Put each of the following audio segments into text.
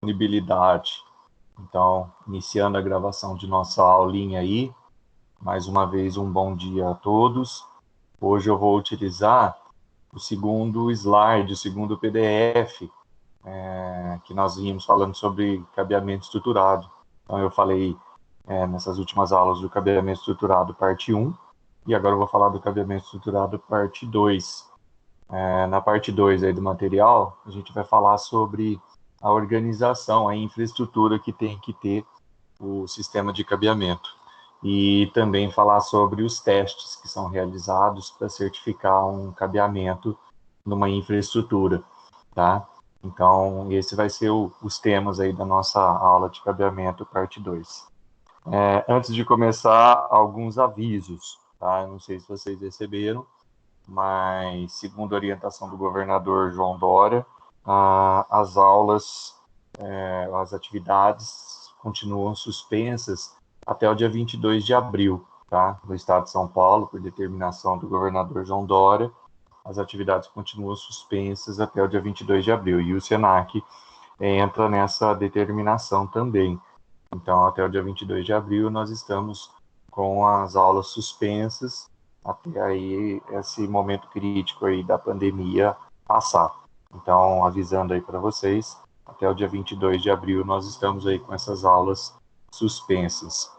disponibilidade. Então, iniciando a gravação de nossa aulinha aí, mais uma vez um bom dia a todos. Hoje eu vou utilizar o segundo slide, o segundo PDF, que nós vimos falando sobre cabeamento estruturado. Então, eu falei nessas últimas aulas do cabeamento estruturado parte 1, e agora eu vou falar do cabeamento estruturado parte 2. Na parte 2 aí do material, a gente vai falar sobre a organização, a infraestrutura que tem que ter o sistema de cabeamento. E também falar sobre os testes que são realizados para certificar um cabeamento numa infraestrutura, tá? Então, esse vai ser os temas aí da nossa aula de cabeamento, parte 2. Antes de começar, alguns avisos, tá? Eu não sei se vocês receberam, mas, segundo a orientação do governador João Dória, as aulas, as atividades continuam suspensas até o dia 22 de abril, tá? No estado de São Paulo, por determinação do governador João Dória, as atividades continuam suspensas até o dia 22 de abril, e o SENAC entra nessa determinação também. Então, até o dia 22 de abril, nós estamos com as aulas suspensas até aí esse momento crítico aí da pandemia passar. Então, avisando aí para vocês, até o dia 22 de abril nós estamos aí com essas aulas suspensas.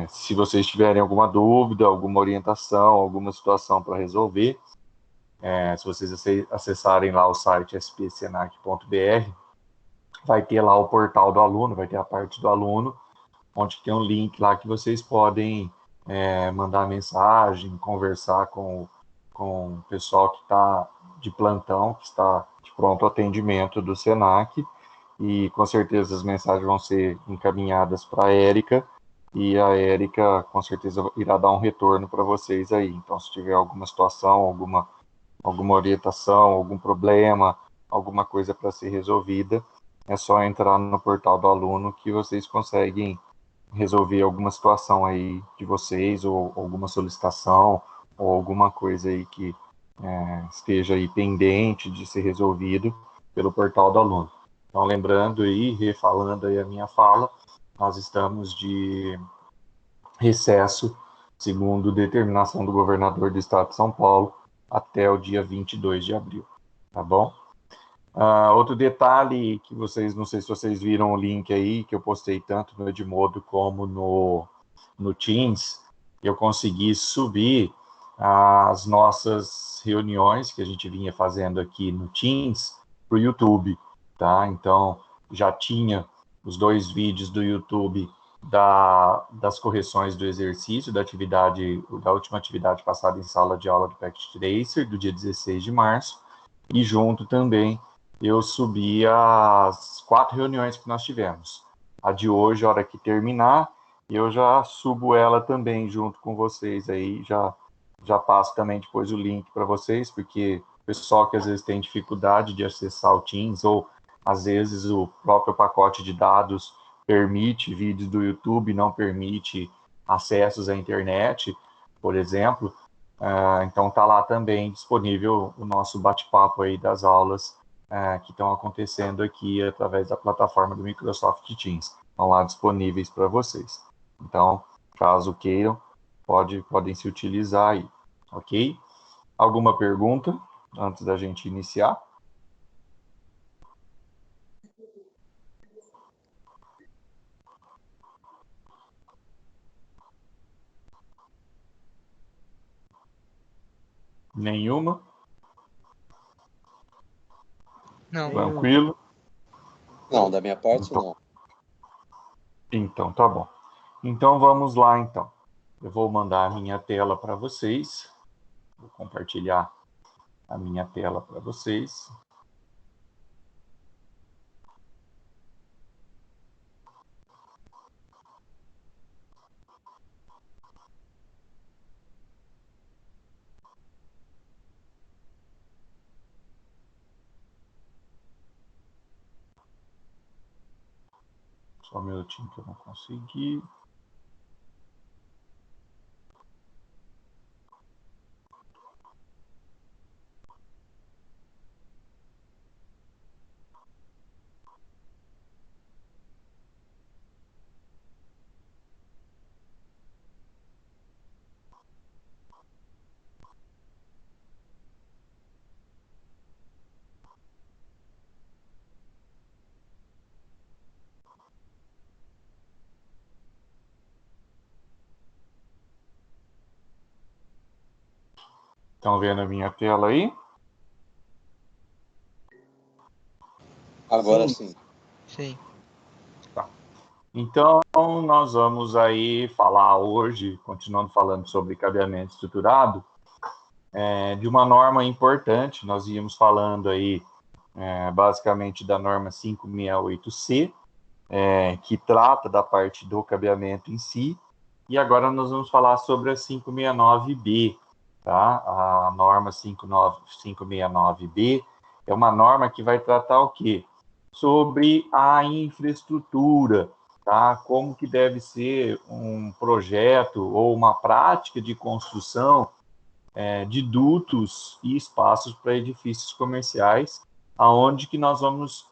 Se vocês tiverem alguma dúvida, alguma orientação, alguma situação para resolver, se vocês acessarem lá o site spsenac.br, vai ter lá o portal do aluno, vai ter a parte do aluno, onde tem um link lá que vocês podem mandar mensagem, conversar com o pessoal que está de plantão, que está de pronto atendimento do SENAC, e com certeza as mensagens vão ser encaminhadas para a Érica, e a Érica com certeza irá dar um retorno para vocês aí. Então, se tiver alguma situação, alguma orientação, algum problema, alguma coisa para ser resolvida, é só entrar no portal do aluno que vocês conseguem resolver alguma situação aí de vocês, ou alguma solicitação, ou alguma coisa aí que esteja aí pendente de ser resolvido pelo portal do aluno. Então, lembrando e refalando aí a minha fala, nós estamos de recesso, segundo determinação do governador do estado de São Paulo, até o dia 22 de abril, tá bom? Outro detalhe que vocês, não sei se vocês viram o link aí, que eu postei tanto no Edmodo como no Teams, eu consegui subir as nossas reuniões que a gente vinha fazendo aqui no Teams para o YouTube, tá? Então, já tinha os 2 vídeos do YouTube das correções do exercício, da última atividade passada em sala de aula do Pact Tracer, do dia 16 de março, e junto também eu subi as 4 reuniões que nós tivemos. A de hoje, a hora que terminar, eu já subo ela também junto com vocês aí, já passo também depois o link para vocês, porque o pessoal que às vezes tem dificuldade de acessar o Teams, ou às vezes o próprio pacote de dados permite vídeos do YouTube, não permite acessos à internet, por exemplo. Então tá lá também disponível o nosso bate-papo aí das aulas que estão acontecendo aqui através da plataforma do Microsoft Teams. Estão lá disponíveis para vocês. Então, caso queiram, podem se utilizar aí, ok? Alguma pergunta antes da gente iniciar? Nenhuma? Não. Tranquilo? Não, da minha parte Então, não. então tá bom. Então vamos lá então. Eu vou mandar a minha tela para vocês. Vou compartilhar a minha tela para vocês. Só um minutinho que eu não consegui. Estão vendo a minha tela aí? Agora sim. Sim. Tá. Então, nós vamos aí falar hoje, continuando falando sobre cabeamento estruturado, de uma norma importante. Nós íamos falando aí, basicamente, da norma 568C, que trata da parte do cabeamento em si, e agora nós vamos falar sobre a 569B, tá? A norma 569B é uma norma que vai tratar o quê? Sobre a infraestrutura, tá? Como que deve ser um projeto ou uma prática de construção de dutos e espaços para edifícios comerciais, aonde que nós vamos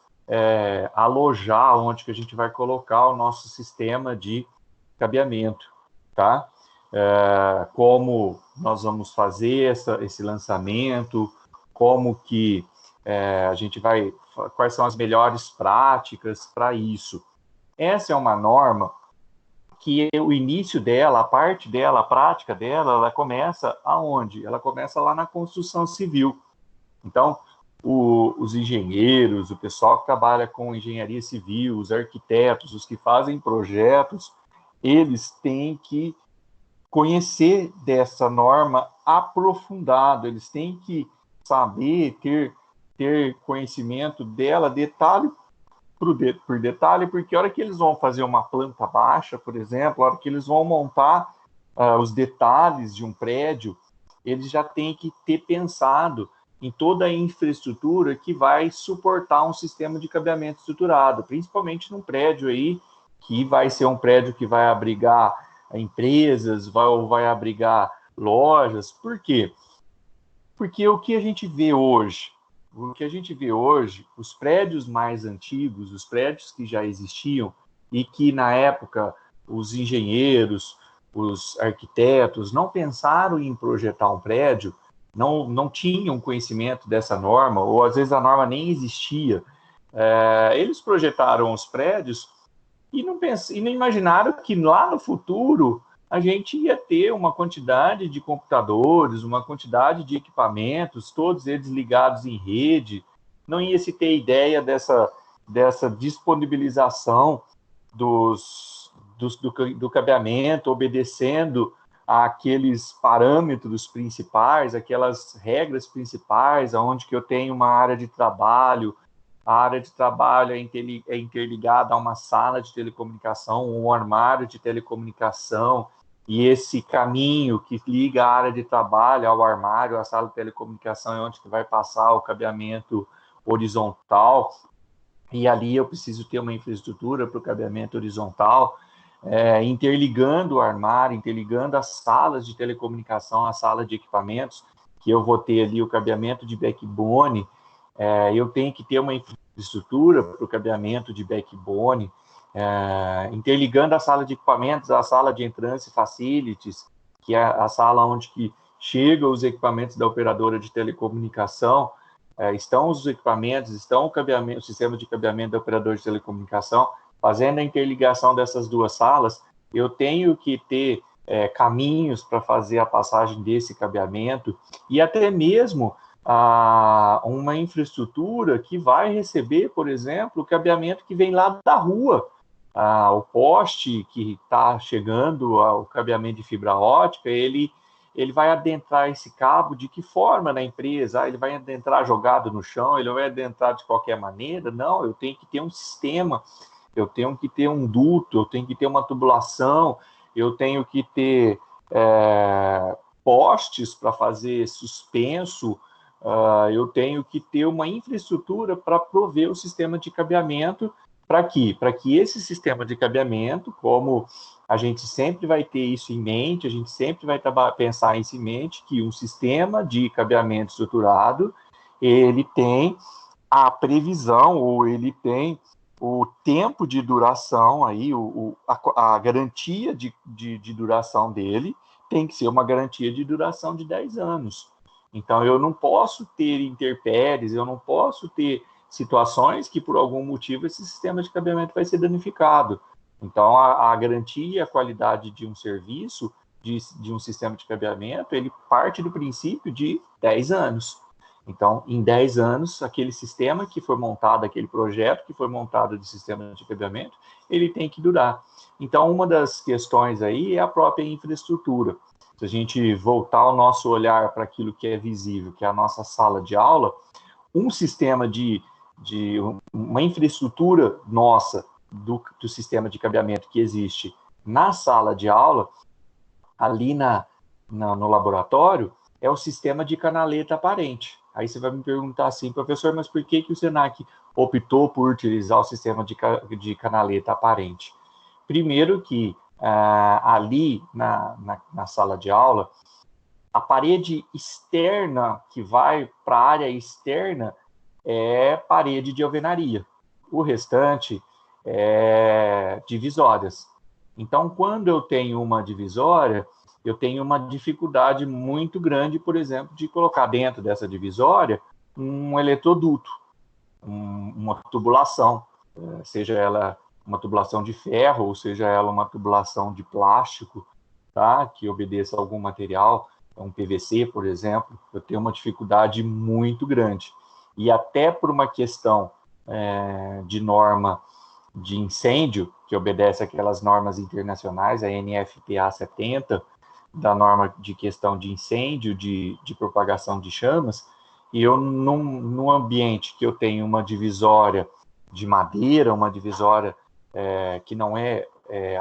alojar, onde que a gente vai colocar o nosso sistema de cabeamento, tá? Como nós vamos fazer esse lançamento, como que a gente vai, quais são as melhores práticas para isso. Essa é uma norma que o início dela, a parte dela, a prática dela, ela começa aonde? Ela começa lá na construção civil. Então, os engenheiros, o pessoal que trabalha com engenharia civil, os arquitetos, os que fazem projetos, eles têm que conhecer dessa norma aprofundado, eles têm que saber, ter conhecimento dela, detalhe por detalhe, porque a hora que eles vão fazer uma planta baixa, por exemplo, a hora que eles vão montar os detalhes de um prédio, eles já têm que ter pensado em toda a infraestrutura que vai suportar um sistema de cabeamento estruturado, principalmente num prédio aí, que vai ser um prédio que vai abrigar empresas, vai abrigar lojas. Por quê? Porque o que a gente vê hoje? O que a gente vê hoje, os prédios mais antigos, os prédios que já existiam e que, na época, os engenheiros, os arquitetos não pensaram em projetar um prédio, não tinham conhecimento dessa norma, ou às vezes a norma nem existia. Eles projetaram os prédios e não imaginaram que lá no futuro a gente ia ter uma quantidade de computadores, uma quantidade de equipamentos, todos eles ligados em rede. Não ia se ter ideia dessa disponibilização do cabeamento, obedecendo àqueles parâmetros principais, aquelas regras principais, onde que eu tenho uma área de trabalho, a área de trabalho é interligada a uma sala de telecomunicação, um armário de telecomunicação, e esse caminho que liga a área de trabalho ao armário, à sala de telecomunicação, é onde que vai passar o cabeamento horizontal, e ali eu preciso ter uma infraestrutura para o cabeamento horizontal, interligando o armário, interligando as salas de telecomunicação, a sala de equipamentos, que eu vou ter ali o cabeamento de backbone. Eu tenho que ter uma infraestrutura para o cabeamento de backbone, interligando a sala de equipamentos à sala de entrance facilities, que é a sala onde que chegam os equipamentos da operadora de telecomunicação, estão os equipamentos, estão o sistema de cabeamento da operadora de telecomunicação, fazendo a interligação dessas duas salas. Eu tenho que ter caminhos para fazer a passagem desse cabeamento, e até mesmo uma infraestrutura que vai receber, por exemplo, o cabeamento que vem lá da rua, o poste que está chegando ao cabeamento de fibra ótica, ele vai adentrar esse cabo de que forma na empresa? Ele vai adentrar jogado no chão, ele vai adentrar de qualquer maneira? Não, eu tenho que ter um sistema, eu tenho que ter um duto, eu tenho que ter uma tubulação, eu tenho que ter postes para fazer suspenso, eu tenho que ter uma infraestrutura para prover o sistema de cabeamento. Para quê? Para que esse sistema de cabeamento, como a gente sempre vai ter isso em mente, a gente sempre vai pensar isso em mente, que um sistema de cabeamento estruturado, ele tem a previsão, ou ele tem o tempo de duração, aí, a garantia de duração dele tem que ser uma garantia de duração de 10 anos. Então, eu não posso ter intempéries, eu não posso ter situações que, por algum motivo, esse sistema de cabeamento vai ser danificado. Então, a garantia e a qualidade de um serviço de um sistema de cabeamento, ele parte do princípio de 10 anos. Então, em 10 anos, aquele sistema que foi montado, aquele projeto que foi montado de sistema de cabeamento, ele tem que durar. Então, uma das questões aí é a própria infraestrutura. Se a gente voltar o nosso olhar para aquilo que é visível, que é a nossa sala de aula, um sistema de uma infraestrutura nossa do sistema de cabeamento que existe na sala de aula, ali no laboratório, é o sistema de canaleta aparente. Aí você vai me perguntar assim, professor, mas por que o Senac optou por utilizar o sistema de canaleta aparente? Primeiro que ali na sala de aula, a parede externa que vai para a área externa é parede de alvenaria. O restante é divisórias. Então, quando eu tenho uma divisória, eu tenho uma dificuldade muito grande, por exemplo, de colocar dentro dessa divisória um eletroduto, uma tubulação, seja ela uma tubulação de ferro, ou seja ela uma tubulação de plástico, tá? Que obedeça a algum material, um PVC, por exemplo, eu tenho uma dificuldade muito grande. E até por uma questão de norma de incêndio, que obedece aquelas normas internacionais, a NFPA 70, da norma de questão de incêndio, de propagação de chamas, e eu, num ambiente que eu tenho uma divisória de madeira, uma divisória que não é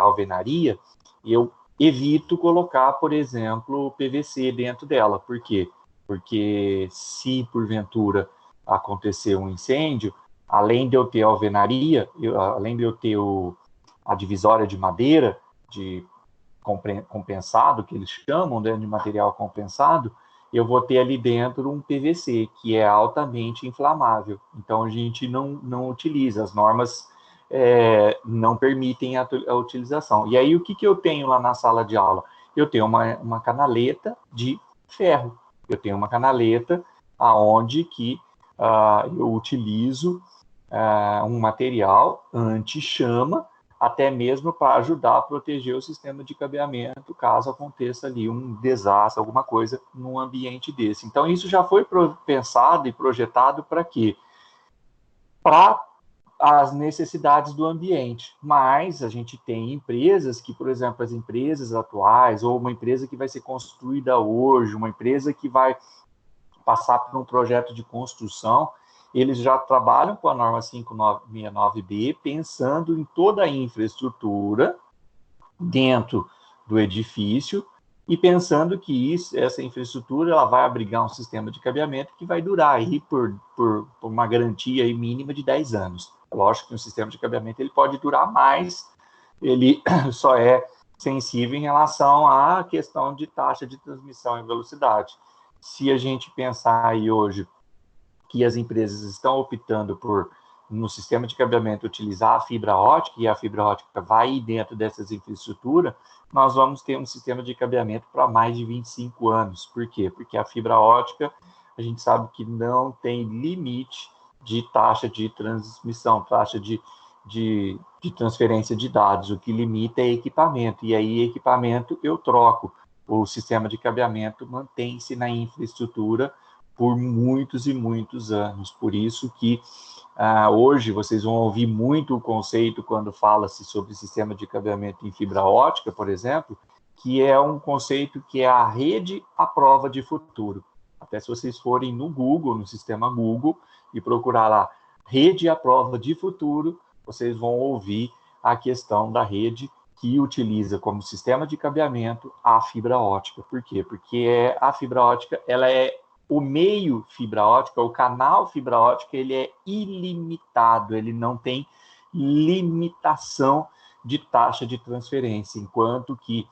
alvenaria, eu evito colocar, por exemplo, PVC dentro dela. Por quê? Porque se, porventura, acontecer um incêndio, além de eu ter a alvenaria, além de eu ter a divisória de madeira, de compensado, que eles chamam, né, de material compensado, eu vou ter ali dentro um PVC, que é altamente inflamável. Então, a gente não utiliza, as normas não permitem a utilização. E aí, o que eu tenho lá na sala de aula? Eu tenho uma canaleta de ferro. Eu tenho uma canaleta aonde que eu utilizo um material anti-chama, até mesmo para ajudar a proteger o sistema de cabeamento, caso aconteça ali um desastre, alguma coisa num ambiente desse. Então, isso já foi pensado e projetado para quê? Para as necessidades do ambiente. Mas a gente tem empresas que, por exemplo, as empresas atuais, ou uma empresa que vai ser construída hoje, uma empresa que vai passar por um projeto de construção, eles já trabalham com a norma 5969B, pensando em toda a infraestrutura dentro do edifício e pensando que essa infraestrutura ela vai abrigar um sistema de cabeamento que vai durar aí por uma garantia aí mínima de 10 anos. Lógico que um sistema de cabeamento ele pode durar mais, ele só é sensível em relação à questão de taxa de transmissão em velocidade. Se a gente pensar aí hoje que as empresas estão optando por, no sistema de cabeamento, utilizar a fibra ótica, e a fibra ótica vai dentro dessas infraestruturas, nós vamos ter um sistema de cabeamento para mais de 25 anos. Por quê? Porque a fibra ótica, a gente sabe que não tem limite de taxa de transmissão, taxa de transferência de dados. O que limita é equipamento, e aí equipamento eu troco. O sistema de cabeamento mantém-se na infraestrutura por muitos e muitos anos. Por isso que hoje vocês vão ouvir muito o conceito quando fala-se sobre sistema de cabeamento em fibra ótica, por exemplo, que é um conceito que é a rede à prova de futuro. Até se vocês forem no Google, no sistema Google, e procurar lá rede à prova de futuro, vocês vão ouvir a questão da rede que utiliza como sistema de cabeamento a fibra ótica. Por quê? Porque a fibra ótica, ela é o meio fibra ótica, o canal fibra ótica, ele é ilimitado, ele não tem limitação de taxa de transferência, enquanto que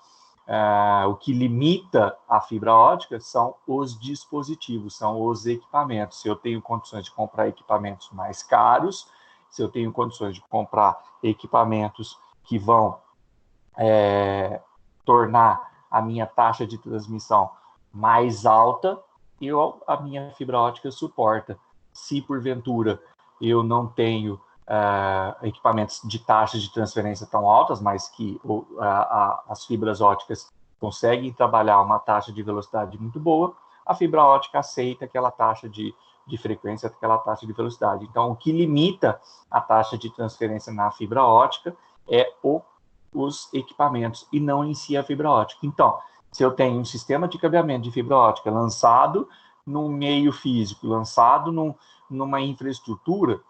o que limita a fibra ótica são os dispositivos, são os equipamentos. Se eu tenho condições de comprar equipamentos mais caros, se eu tenho condições de comprar equipamentos que vão tornar a minha taxa de transmissão mais alta, a minha fibra ótica suporta. Se, porventura, eu não tenho equipamentos de taxas de transferência tão altas, mas que as fibras óticas conseguem trabalhar uma taxa de velocidade muito boa, a fibra ótica aceita aquela taxa de frequência, aquela taxa de velocidade. Então, o que limita a taxa de transferência na fibra ótica é os equipamentos e não em si a fibra ótica. Então, se eu tenho um sistema de cabeamento de fibra ótica lançado num meio físico, lançado numa infraestrutura,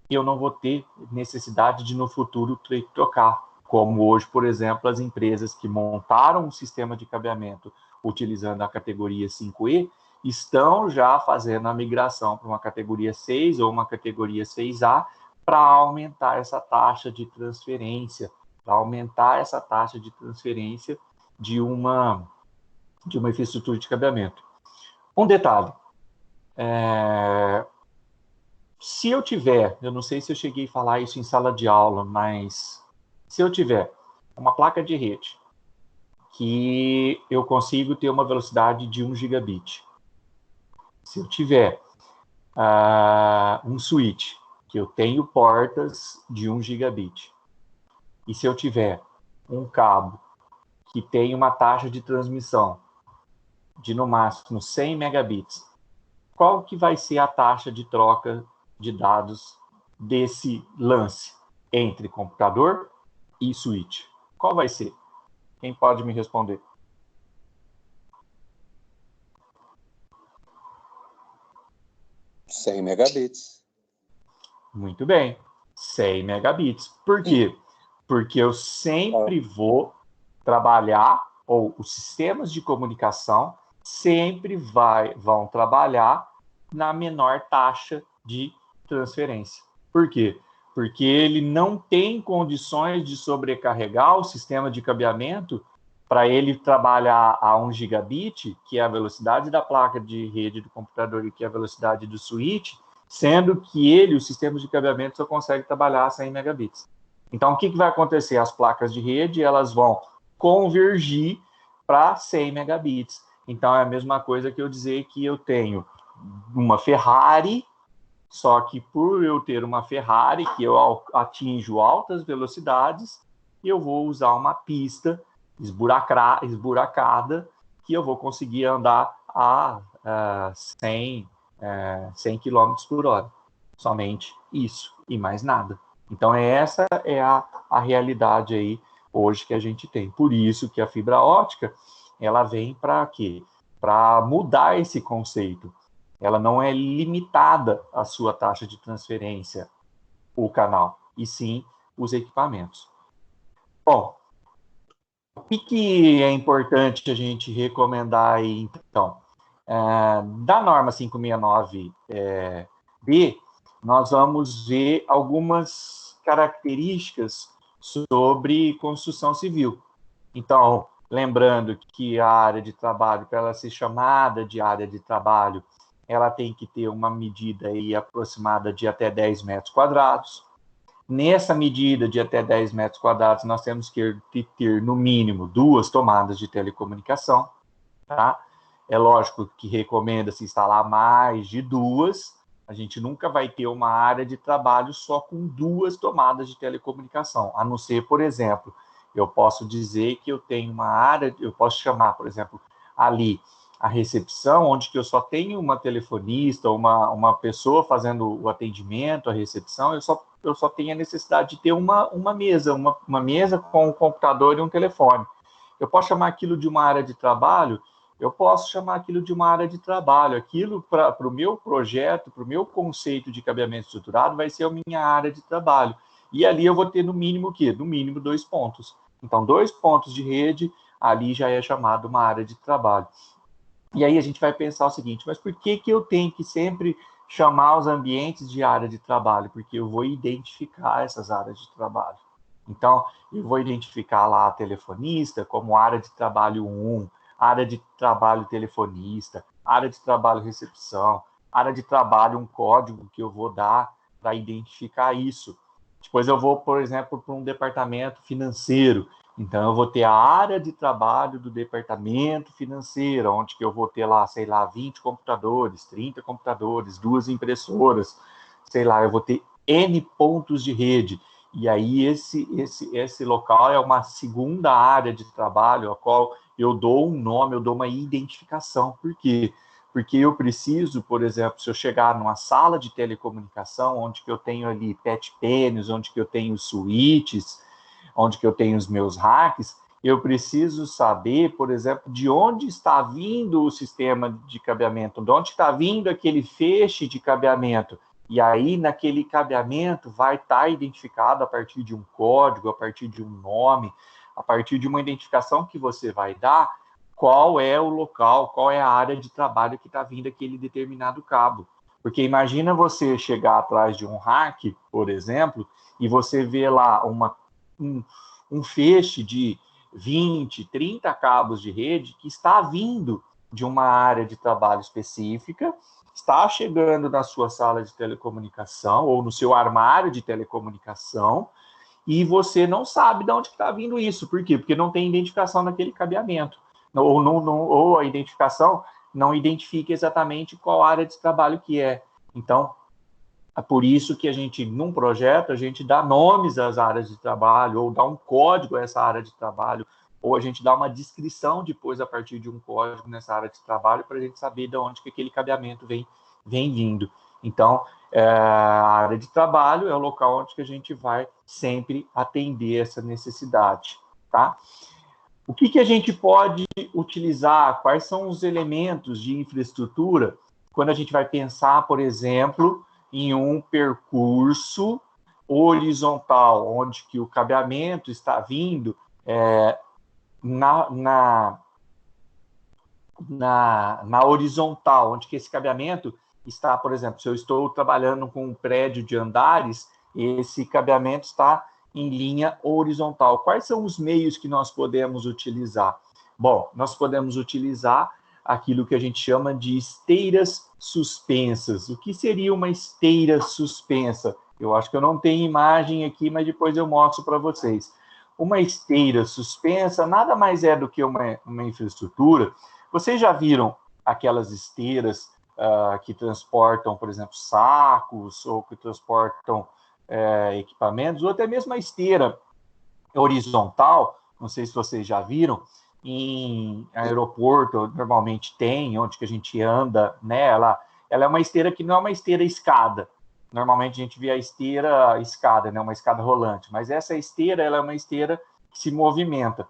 eu não vou ter necessidade de, no futuro, trocar. Como hoje, por exemplo, as empresas que montaram um sistema de cabeamento utilizando a categoria 5E, estão já fazendo a migração para uma categoria 6 ou uma categoria 6A para aumentar essa taxa de transferência, de uma infraestrutura de cabeamento. Um detalhe, se eu tiver, eu não sei se eu cheguei a falar isso em sala de aula, mas se eu tiver uma placa de rede que eu consigo ter uma velocidade de 1 gigabit, se eu tiver um switch que eu tenho portas de 1 gigabit, e se eu tiver um cabo que tem uma taxa de transmissão de no máximo 100 megabits, qual que vai ser a taxa de troca de dados desse lance entre computador e switch? Qual vai ser? Quem pode me responder? Cem megabits. Muito bem, 100 megabits. Por quê? Porque eu sempre vou trabalhar, ou os sistemas de comunicação sempre vão trabalhar na menor taxa de transferência. Por quê? Porque ele não tem condições de sobrecarregar o sistema de cabeamento para ele trabalhar a 1 gigabit, que é a velocidade da placa de rede do computador e que é a velocidade do switch, sendo que o sistema de cabeamento só consegue trabalhar a 100 megabits. Então, o que vai acontecer? As placas de rede elas vão convergir para 100 megabits. Então, é a mesma coisa que eu dizer que eu tenho uma Ferrari, só que por eu ter uma Ferrari, que eu atinjo altas velocidades, eu vou usar uma pista esburacada, que eu vou conseguir andar a 100 km por hora. Somente isso, e mais nada. Então, essa é a realidade aí hoje que a gente tem. Por isso que a fibra ótica, ela vem para quê? Para mudar esse conceito. Ela não é limitada à sua taxa de transferência, o canal, e sim os equipamentos. Bom, o que é importante a gente recomendar aí, então? Da norma 569B, nós vamos ver algumas características sobre construção civil. Então, lembrando que a área de trabalho, para ela ser chamada de área de trabalho, ela tem que ter uma medida aí aproximada de até 10 metros quadrados. Nessa medida de até 10 metros quadrados, nós temos que ter, no mínimo, 2 tomadas de telecomunicação. Tá? É lógico que recomenda-se instalar mais de 2. A gente nunca vai ter uma área de trabalho só com 2 tomadas de telecomunicação, a não ser, por exemplo, eu posso dizer que eu tenho uma área, eu posso chamar, por exemplo, ali a recepção, onde que eu só tenho uma telefonista, uma pessoa fazendo o atendimento, a recepção, eu só tenho a necessidade de ter uma mesa, uma mesa com um computador e um telefone. Eu posso chamar aquilo de uma área de trabalho? Eu posso chamar aquilo de uma área de trabalho. Aquilo, para o meu projeto, para o meu conceito de cabeamento estruturado, vai ser a minha área de trabalho. E ali eu vou ter no mínimo o quê? No mínimo 2 pontos. Então, 2 pontos de rede, ali já é chamado uma área de trabalho. E aí a gente vai pensar o seguinte, mas por que eu tenho que sempre chamar os ambientes de área de trabalho? Porque eu vou identificar essas áreas de trabalho. Então, eu vou identificar lá a telefonista como área de trabalho 1, área de trabalho telefonista, área de trabalho recepção, área de trabalho um código que eu vou dar para identificar isso. Depois eu vou, por exemplo, para um departamento financeiro. Então, eu vou ter a área de trabalho do departamento financeiro, onde que eu vou ter lá, sei lá, 20 computadores, 30 computadores, 2 impressoras, sei lá, eu vou ter N pontos de rede. E aí esse local é uma segunda área de trabalho, a qual eu dou um nome, eu dou uma identificação. Por quê? Porque eu preciso, por exemplo, se eu chegar numa sala de telecomunicação, onde que eu tenho ali pet pens, onde que eu tenho suítes, onde que eu tenho os meus racks, eu preciso saber, por exemplo, de onde está vindo o sistema de cabeamento, de onde está vindo aquele feixe de cabeamento. E aí, naquele cabeamento, vai estar identificado a partir de um código, a partir de um nome, a partir de uma identificação que você vai dar, qual é o local, qual é a área de trabalho que está vindo aquele determinado cabo. Porque imagina você chegar atrás de um rack, por exemplo, e você vê lá um feixe de 20, 30 cabos de rede que está vindo de uma área de trabalho específica, está chegando na sua sala de telecomunicação ou no seu armário de telecomunicação, e você não sabe de onde está vindo isso. Por quê? Porque não tem identificação naquele cabeamento. Ou a identificação não identifica exatamente qual área de trabalho que é. Então, é por isso que a gente, num projeto, a gente dá nomes às áreas de trabalho, ou dá um código a essa área de trabalho, ou a gente dá uma descrição depois a partir de um código nessa área de trabalho para a gente saber de onde que aquele cabeamento vem vindo. Então, a área de trabalho é o local onde que a gente vai sempre atender essa necessidade, tá? O que a gente pode utilizar? Quais são os elementos de infraestrutura quando a gente vai pensar, por exemplo, em um percurso horizontal, onde que o cabeamento está vindo na horizontal, onde que esse cabeamento está, por exemplo, se eu estou trabalhando com um prédio de andares, esse cabeamento está em linha horizontal. Quais são os meios que nós podemos utilizar? Bom, nós podemos utilizar aquilo que a gente chama de esteiras suspensas. O que seria uma esteira suspensa? Eu acho que eu não tenho imagem aqui, mas depois eu mostro para vocês. Uma esteira suspensa nada mais é do que uma infraestrutura. Vocês já viram aquelas esteiras que transportam, por exemplo, sacos, ou que transportam equipamentos, ou até mesmo a esteira horizontal, não sei se vocês já viram, em aeroporto normalmente tem, onde que a gente anda, né? Ela é uma esteira que não é uma esteira escada. Normalmente a gente vê a esteira escada, né? Uma escada rolante, mas essa esteira ela é uma esteira que se movimenta.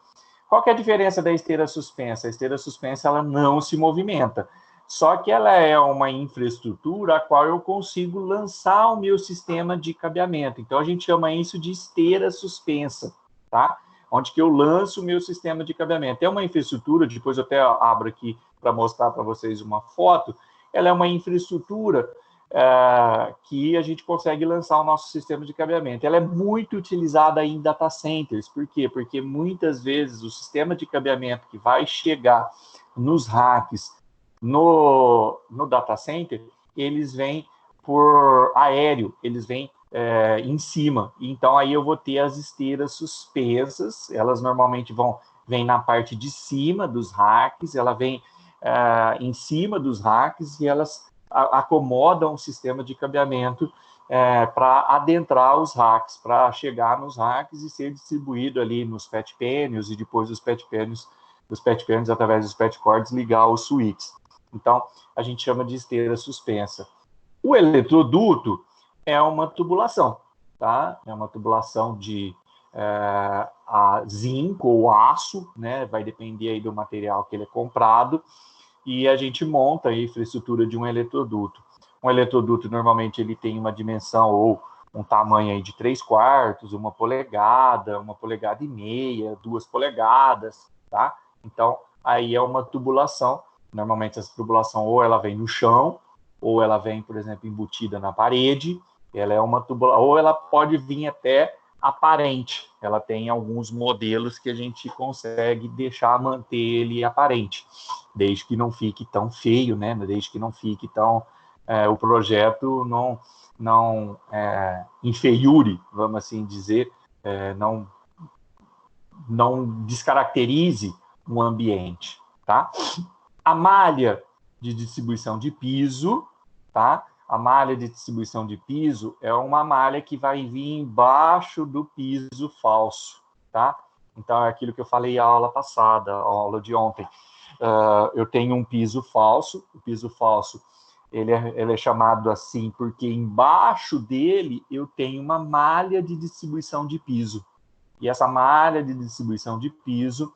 Qual que é a diferença da esteira suspensa? A esteira suspensa ela não se movimenta, só que ela é uma infraestrutura a qual eu consigo lançar o meu sistema de cabeamento. Então a gente chama isso de esteira suspensa, tá? Onde que eu lanço o meu sistema de cabeamento. É uma infraestrutura, depois eu até abro aqui para mostrar para vocês uma foto, ela é uma infraestrutura que a gente consegue lançar o nosso sistema de cabeamento. Ela é muito utilizada em data centers. Por quê? Porque muitas vezes o sistema de cabeamento que vai chegar nos racks, no data center, eles vêm por aéreo, eles vêm em cima. Então, aí eu vou ter as esteiras suspensas, elas normalmente vêm na parte de cima dos racks, ela vem em cima dos racks e elas acomodam o sistema de cabeamento para adentrar os racks, para chegar nos racks e ser distribuído ali nos pet pens e depois os pet pens através dos pet cords ligar aos switches. Então, a gente chama de esteira suspensa. O eletroduto é uma tubulação, tá? É uma tubulação de zinco ou aço, né? Vai depender aí do material que ele é comprado, e a gente monta a infraestrutura de um eletroduto. Um eletroduto, normalmente, ele tem uma dimensão ou um tamanho aí de 3/4, 1 polegada e meia, 2 polegadas, tá? Então, aí é uma tubulação. Normalmente, essa tubulação ou ela vem no chão, ou ela vem, por exemplo, embutida na parede. Ela é uma tubulação, ou ela pode vir até aparente. Ela tem alguns modelos que a gente consegue manter ele aparente, desde que não fique tão feio, né? Desde que não fique tão o projeto não inferiore, vamos assim dizer, não descaracterize o ambiente, tá? A malha de distribuição de piso, tá? A malha de distribuição de piso é uma malha que vai vir embaixo do piso falso, tá? Então, é aquilo que eu falei na aula passada, a aula de ontem. Eu tenho um piso falso, o piso falso ele é chamado assim porque embaixo dele eu tenho uma malha de distribuição de piso. E essa malha de distribuição de piso,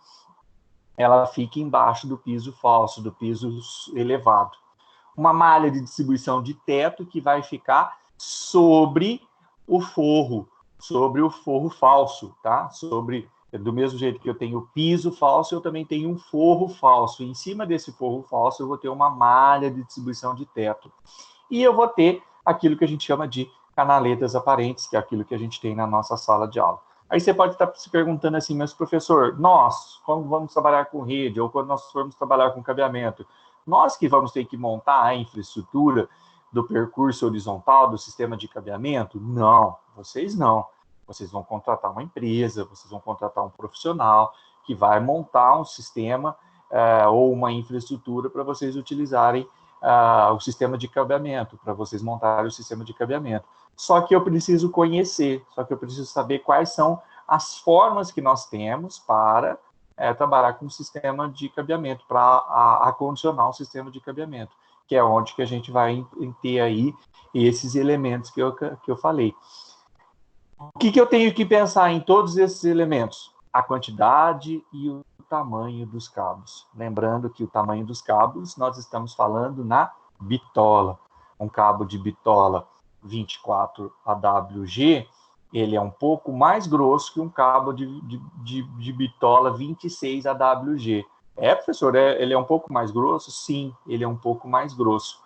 ela fica embaixo do piso falso, do piso elevado. Uma malha de distribuição de teto que vai ficar sobre o forro falso, tá? Do mesmo jeito que eu tenho piso falso, eu também tenho um forro falso. E em cima desse forro falso, eu vou ter uma malha de distribuição de teto. E eu vou ter aquilo que a gente chama de canaletas aparentes, que é aquilo que a gente tem na nossa sala de aula. Aí você pode estar se perguntando assim, mas professor, nós, quando vamos trabalhar com rede, ou quando nós formos trabalhar com cabeamento, nós que vamos ter que montar a infraestrutura do percurso horizontal do sistema de cabeamento? Não, vocês não. Vocês vão contratar uma empresa, vocês vão contratar um profissional que vai montar um sistema ou uma infraestrutura para vocês utilizarem o sistema de cabeamento, para vocês montarem o sistema de cabeamento. Só que eu preciso conhecer, só que eu preciso saber quais são as formas que nós temos para trabalhar com o sistema de cabeamento, para acondicionar o sistema de cabeamento, que é onde que a gente vai ter aí esses elementos que eu falei. O que eu tenho que pensar em todos esses elementos? A quantidade e o tamanho dos cabos. Lembrando que o tamanho dos cabos, nós estamos falando na bitola. Um cabo de bitola 24 AWG, ele é um pouco mais grosso que um cabo de bitola 26 AWG. Professor, ele é um pouco mais grosso? Sim, ele é um pouco mais grosso.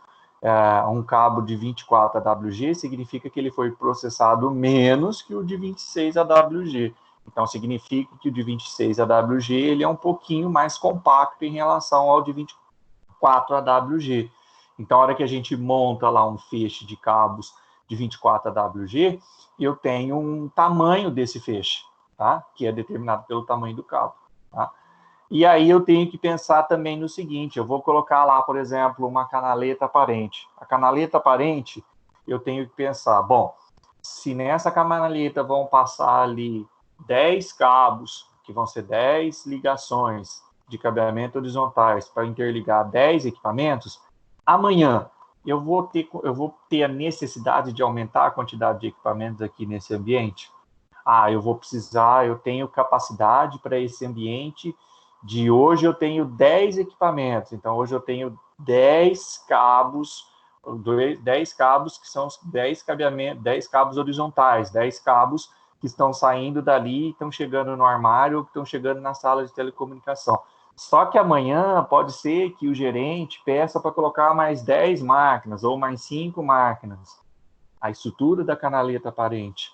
Um cabo de 24 AWG significa que ele foi processado menos que o de 26 AWG. Então, significa que o de 26 AWG ele é um pouquinho mais compacto em relação ao de 24 AWG. Então, a hora que a gente monta lá um feixe de cabos de 24 AWG, eu tenho um tamanho desse feixe, tá? Que é determinado pelo tamanho do cabo, tá? E aí eu tenho que pensar também no seguinte, eu vou colocar lá, por exemplo, uma canaleta aparente. A canaleta aparente, eu tenho que pensar, bom, se nessa canaleta vão passar ali 10 cabos, que vão ser 10 ligações de cabeamento horizontais para interligar 10 equipamentos, amanhã eu vou ter a necessidade de aumentar a quantidade de equipamentos aqui nesse ambiente? Eu tenho capacidade para esse ambiente de hoje eu tenho 10 equipamentos, então hoje eu tenho 10 cabos, 10 cabos que são 10 cabeamentos, 10 cabos horizontais, 10 cabos que estão saindo dali, estão chegando no armário, estão chegando na sala de telecomunicação. Só que amanhã pode ser que o gerente peça para colocar mais 10 máquinas ou mais 5 máquinas. A estrutura da canaleta aparente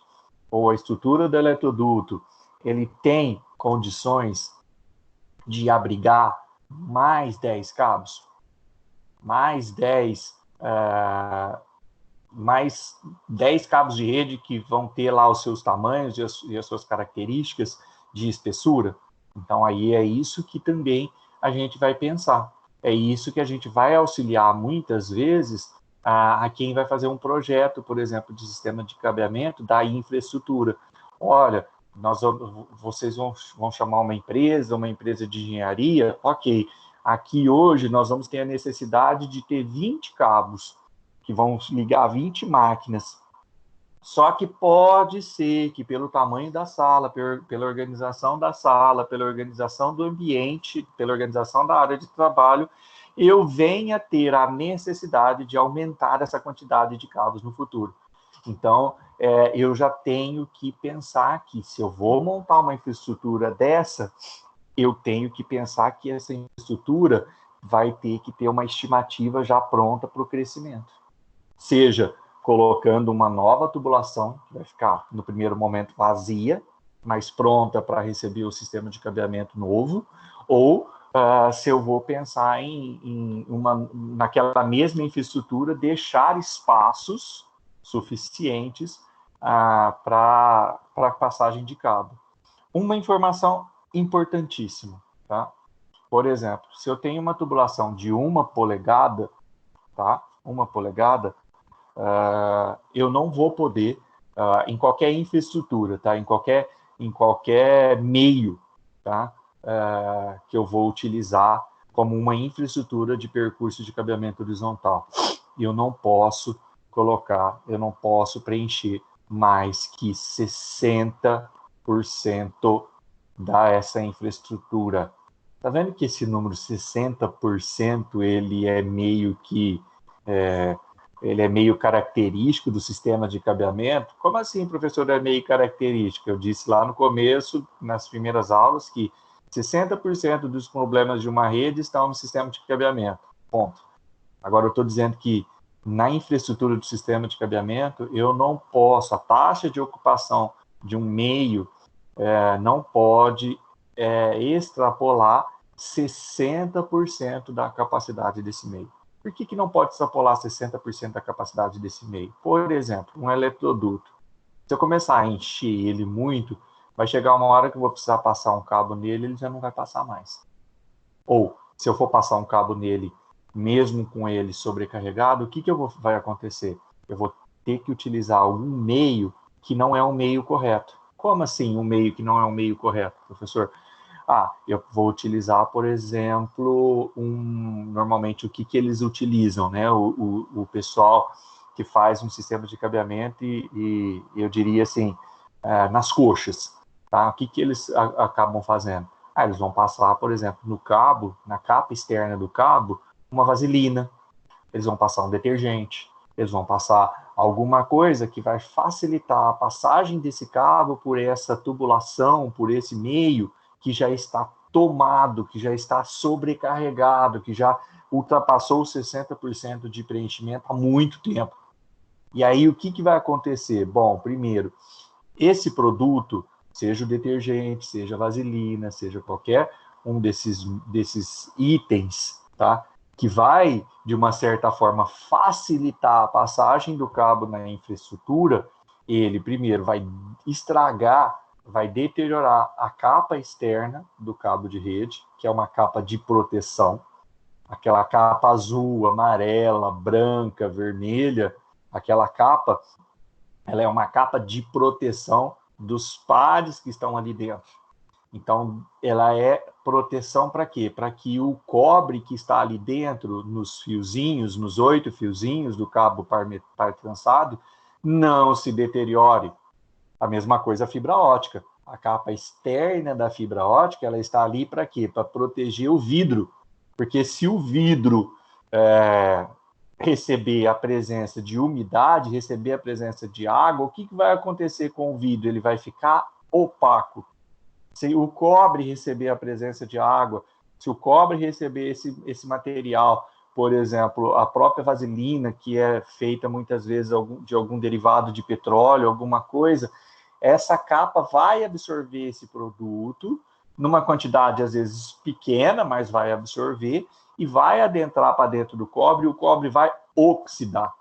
ou a estrutura do eletroduto, ele tem condições de abrigar mais 10 cabos, mais 10 cabos de rede que vão ter lá os seus tamanhos e as suas características de espessura. Então, aí é isso que também a gente vai pensar. É isso que a gente vai auxiliar muitas vezes a quem vai fazer um projeto, por exemplo, de sistema de cabeamento da infraestrutura. Olha, vocês vão chamar uma empresa de engenharia, ok. Aqui hoje nós vamos ter a necessidade de ter 20 cabos que vão ligar 20 máquinas. Só que pode ser que pelo tamanho da sala, pela organização da sala, pela organização do ambiente, pela organização da área de trabalho, eu venha ter a necessidade de aumentar essa quantidade de cabos no futuro. Então, eu já tenho que pensar que se eu vou montar uma infraestrutura dessa, eu tenho que pensar que essa infraestrutura vai ter que ter uma estimativa já pronta para o crescimento. Seja colocando uma nova tubulação, que vai ficar, no primeiro momento, vazia, mas pronta para receber o sistema de cabeamento novo, ou se eu vou pensar naquela mesma infraestrutura, deixar espaços suficientes para passagem de cabo. Uma informação importantíssima, tá? Por exemplo, se eu tenho uma tubulação de 1 polegada, tá? 1 polegada, eu não vou poder, em qualquer infraestrutura, tá? Em qualquer meio, tá? Que eu vou utilizar como uma infraestrutura de percurso de cabeamento horizontal. Eu não posso preencher mais que 60% dessa infraestrutura. Tá vendo que esse número 60% ele é meio característico do sistema de cabeamento? Como assim, professor, é meio característico? Eu disse lá no começo, nas primeiras aulas, que 60% dos problemas de uma rede estão no sistema de cabeamento. Ponto. Agora, eu estou dizendo que na infraestrutura do sistema de cabeamento, eu não posso, a taxa de ocupação de um meio não pode extrapolar 60% da capacidade desse meio. Por que não pode extrapolar 60% da capacidade desse meio? Por exemplo, um eletroduto. Se eu começar a encher ele muito, vai chegar uma hora que eu vou precisar passar um cabo nele, ele já não vai passar mais. Ou, se eu for passar um cabo nele, mesmo com ele sobrecarregado, o que vai acontecer? Eu vou ter que utilizar algum meio que não é um meio correto. Como assim um meio que não é um meio correto, professor? Eu vou utilizar, por exemplo, normalmente o que eles utilizam, né? O pessoal que faz um sistema de cabeamento e eu diria assim, nas coxas, tá? O que eles acabam fazendo? Eles vão passar, por exemplo, no cabo, na capa externa do cabo, uma vaselina, eles vão passar um detergente, eles vão passar alguma coisa que vai facilitar a passagem desse cabo por essa tubulação, por esse meio que já está tomado, que já está sobrecarregado, que já ultrapassou os 60% de preenchimento há muito tempo. E aí, o que vai acontecer? Bom, primeiro, esse produto, seja o detergente, seja a vaselina, seja qualquer um desses itens, tá? Que vai, de uma certa forma, facilitar a passagem do cabo na infraestrutura, ele, primeiro, vai estragar, vai deteriorar a capa externa do cabo de rede, que é uma capa de proteção, aquela capa azul, amarela, branca, vermelha, aquela capa, ela é uma capa de proteção dos pares que estão ali dentro. Então, ela é proteção para quê? Para que o cobre que está ali dentro, nos fiozinhos, nos 8 fiozinhos do cabo par trançado, não se deteriore. A mesma coisa a fibra ótica. A capa externa da fibra ótica, ela está ali para quê? Para proteger o vidro. Porque se o vidro receber a presença de umidade, receber a presença de água, o que vai acontecer com o vidro? Ele vai ficar opaco. Se o cobre receber a presença de água, se o cobre receber esse material, por exemplo, a própria vaselina, que é feita muitas vezes de algum derivado de petróleo, alguma coisa, essa capa vai absorver esse produto numa quantidade, às vezes, pequena, mas vai absorver e vai adentrar para dentro do cobre, e o cobre vai oxidar.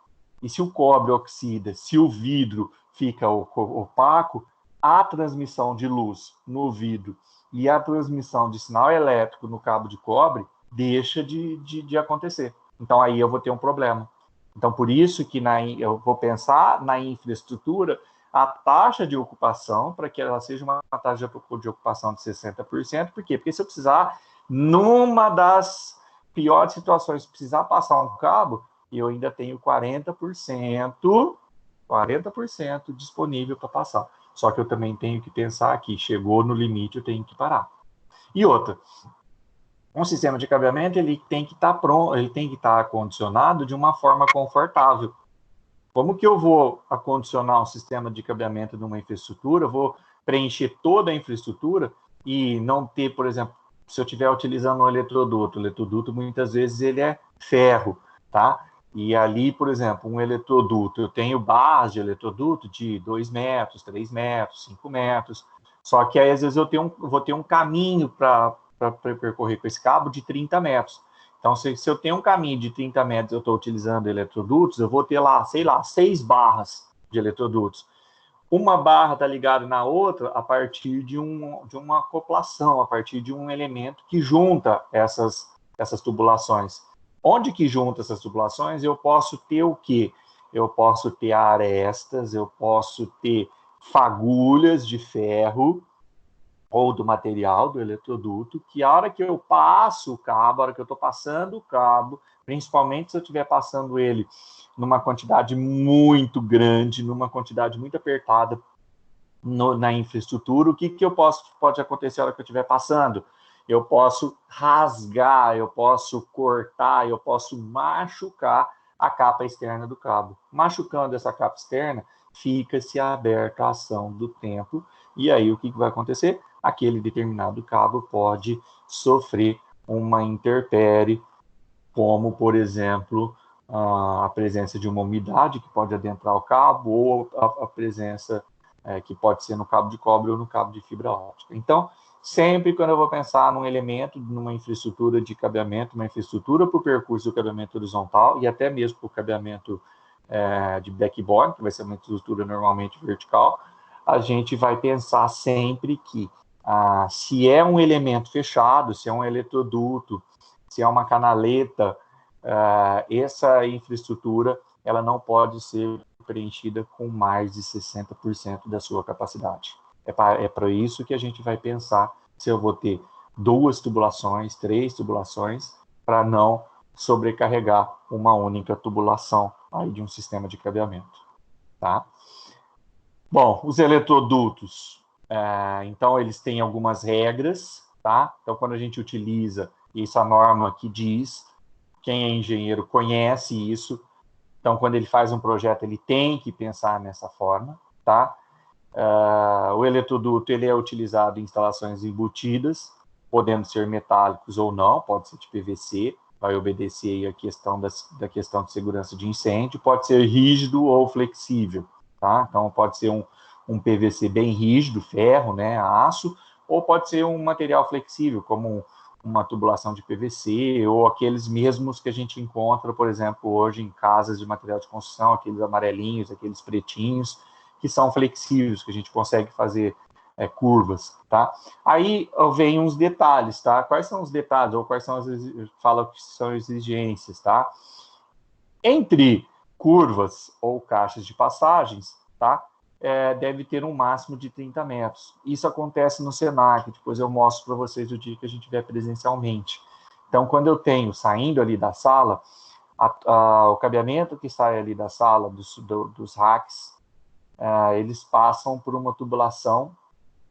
E se o cobre oxida, se o vidro fica opaco, a transmissão de luz no vidro e a transmissão de sinal elétrico no cabo de cobre deixa de acontecer. Então, aí eu vou ter um problema. Então, por isso que eu vou pensar na infraestrutura a taxa de ocupação, para que ela seja uma taxa de ocupação de 60%. Por quê? Porque se eu precisar, numa das piores situações, precisar passar um cabo, eu ainda tenho 40% disponível para passar. Só que eu também tenho que pensar que chegou no limite, eu tenho que parar. E outra, um sistema de cabeamento ele tem que estar pronto, ele tem que estar acondicionado de uma forma confortável. Como que eu vou acondicionar um sistema de cabeamento numa infraestrutura? Eu vou preencher toda a infraestrutura e não ter, por exemplo, se eu estiver utilizando um eletroduto, o eletroduto muitas vezes ele é ferro, tá? E ali, por exemplo, um eletroduto, eu tenho barras de eletroduto de 2 metros, 3 metros, 5 metros, só que aí às vezes eu vou ter um caminho para percorrer com esse cabo de 30 metros. Então, se eu tenho um caminho de 30 metros, eu estou utilizando eletrodutos, eu vou ter lá, 6 barras de eletrodutos. Uma barra está ligada na outra a partir de uma acoplação, a partir de um elemento que junta essas tubulações. Onde que junta essas tubulações, eu posso ter o quê? eu posso ter arestas, eu posso ter fagulhas de ferro ou do material, do eletroduto, que a hora que eu passo o cabo, a hora que eu estou passando o cabo, principalmente se eu estiver passando ele numa quantidade muito grande, numa quantidade muito apertada na infraestrutura, o que pode acontecer a hora que eu estiver passando? Eu posso rasgar, eu posso cortar, eu posso machucar a capa externa do cabo. Machucando essa capa externa, fica-se aberta a ação do tempo, e aí o que vai acontecer? Aquele determinado cabo pode sofrer uma intempérie, como, por exemplo, a presença de uma umidade que pode adentrar o cabo, ou a presença que pode ser no cabo de cobre ou no cabo de fibra óptica. Então, sempre quando eu vou pensar num elemento, numa infraestrutura de cabeamento, uma infraestrutura para o percurso do cabeamento horizontal e até mesmo para o cabeamento de backbone, que vai ser uma estrutura normalmente vertical, a gente vai pensar sempre que se é um elemento fechado, se é um eletroduto, se é uma canaleta, essa infraestrutura ela não pode ser preenchida com mais de 60% da sua capacidade. É para isso que a gente vai pensar se eu vou ter 2 tubulações, 3 tubulações, para não sobrecarregar uma única tubulação aí de um sistema de cabeamento. Tá? Bom, os eletrodutos, então eles têm algumas regras, tá? Então quando a gente utiliza, isso a norma que diz, quem é engenheiro conhece isso, então quando ele faz um projeto ele tem que pensar nessa forma, tá? O eletroduto ele é utilizado em instalações embutidas, podendo ser metálicos ou não, pode ser de PVC, vai obedecer a questão da questão de segurança de incêndio, pode ser rígido ou flexível, tá? Então pode ser um PVC bem rígido, ferro, né, aço, ou pode ser um material flexível, como uma tubulação de PVC, ou aqueles mesmos que a gente encontra, por exemplo, hoje em casas de material de construção, aqueles amarelinhos, aqueles pretinhos, que são flexíveis, que a gente consegue fazer curvas, tá? Aí vem uns detalhes, tá? Quais são os detalhes, ou quais são fala que são exigências, tá? Entre curvas ou caixas de passagens, tá? Deve ter um máximo de 30 metros. Isso acontece no Senac, depois eu mostro para vocês o dia que a gente tiver presencialmente. Então, quando eu tenho, saindo ali da sala, o cabeamento que sai ali da sala, dos racks, eles passam por uma tubulação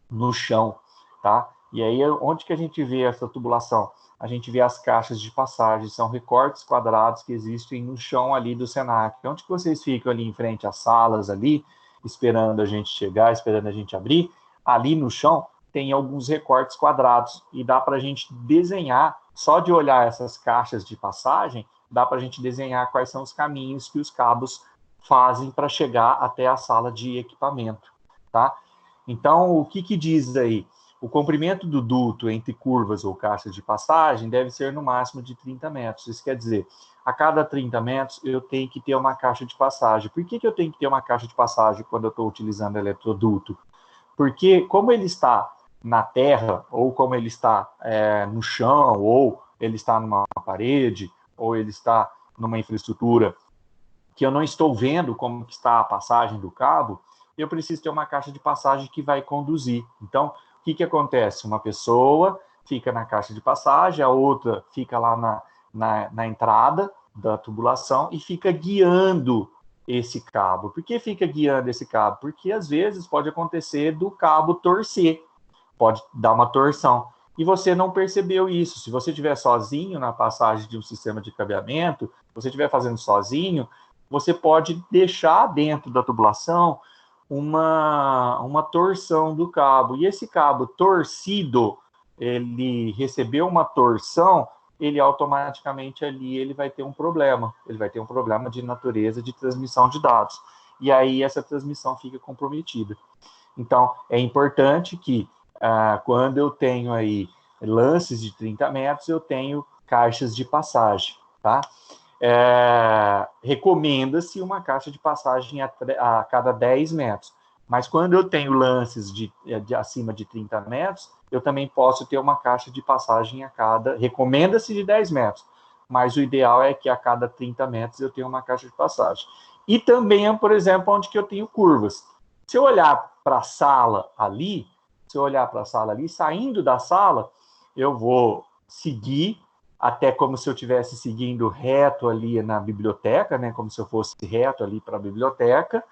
no chão, tá? E aí, onde que a gente vê essa tubulação? A gente vê as caixas de passagem, são recortes quadrados que existem no chão ali do Senac. Onde que vocês ficam ali em frente às salas ali, esperando a gente chegar, esperando a gente abrir? Ali no chão tem alguns recortes quadrados e dá para a gente desenhar, só de olhar essas caixas de passagem, dá para a gente desenhar quais são os caminhos que os cabos fazem para chegar até a sala de equipamento, tá? Então, o que diz aí? O comprimento do duto entre curvas ou caixas de passagem deve ser no máximo de 30 metros. Isso quer dizer, a cada 30 metros eu tenho que ter uma caixa de passagem. Por que eu tenho que ter uma caixa de passagem quando eu estou utilizando eletroduto? Porque como ele está na terra, ou como ele está no chão, ou ele está numa parede, ou ele está numa infraestrutura que eu não estou vendo como está a passagem do cabo, eu preciso ter uma caixa de passagem que vai conduzir. Então, o que acontece? Uma pessoa fica na caixa de passagem, a outra fica lá na entrada da tubulação e fica guiando esse cabo. Por que fica guiando esse cabo? Porque, às vezes, pode acontecer do cabo torcer, pode dar uma torção. E você não percebeu isso. Se você estiver sozinho na passagem de um sistema de cabeamento, se você estiver fazendo sozinho, você pode deixar dentro da tubulação uma torção do cabo. E esse cabo torcido, ele recebeu uma torção, ele automaticamente ali ele vai ter um problema. Ele vai ter um problema de natureza de transmissão de dados. E aí essa transmissão fica comprometida. Então, é importante que quando eu tenho aí lances de 30 metros, eu tenho caixas de passagem, tá? Recomenda-se uma caixa de passagem a cada 10 metros. Mas quando eu tenho lances de acima de 30 metros, eu também posso ter uma caixa de passagem recomenda-se de 10 metros, mas o ideal é que a cada 30 metros eu tenha uma caixa de passagem. E também, por exemplo, onde que eu tenho curvas. Se eu olhar para a sala ali, saindo da sala, eu vou seguir até como se eu estivesse seguindo reto ali na biblioteca, né? Como se eu fosse reto ali para a biblioteca.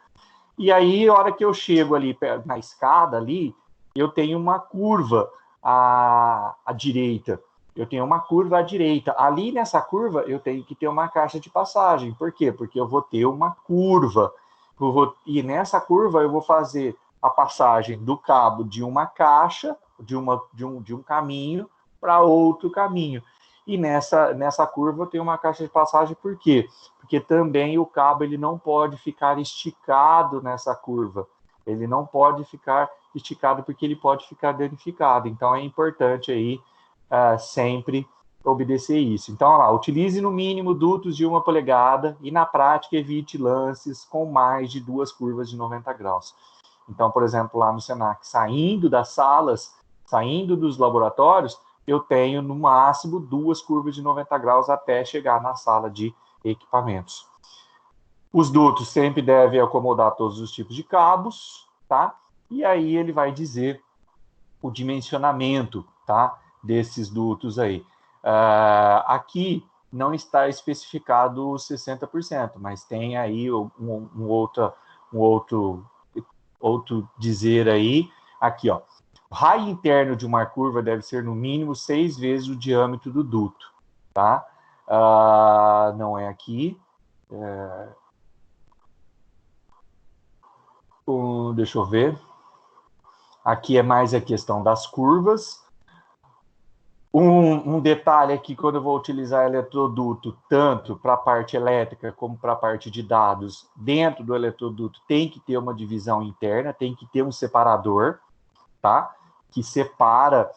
E aí, a hora que eu chego ali na escada ali, eu tenho uma curva à direita. Eu tenho uma curva à direita. Ali nessa curva, eu tenho que ter uma caixa de passagem. Por quê? Porque eu vou ter uma curva. E nessa curva, eu vou fazer a passagem do cabo de uma caixa, de um caminho, para outro caminho. E nessa curva, eu tenho uma caixa de passagem, por quê? Porque também o cabo ele não pode ficar esticado nessa curva. Ele não pode ficar esticado porque ele pode ficar danificado. Então, é importante aí sempre obedecer isso. Então, olha lá, utilize no mínimo dutos de 1 polegada e, na prática, evite lances com mais de 2 curvas de 90 graus. Então, por exemplo, lá no Senac, saindo das salas, saindo dos laboratórios, eu tenho, no máximo, 2 curvas de 90 graus até chegar na sala de equipamentos. Os dutos sempre devem acomodar todos os tipos de cabos, tá? E aí ele vai dizer o dimensionamento, tá? Desses dutos aí. Aqui não está especificado os 60%, mas tem aí um outro dizer aí, aqui, ó. O raio interno de uma curva deve ser no mínimo 6 vezes o diâmetro do duto, tá? Não é aqui. Deixa eu ver. Aqui é mais a questão das curvas. Um detalhe aqui, quando eu vou utilizar eletroduto, tanto para a parte elétrica como para a parte de dados, dentro do eletroduto tem que ter uma divisão interna, tem que ter um separador, tá? Que separa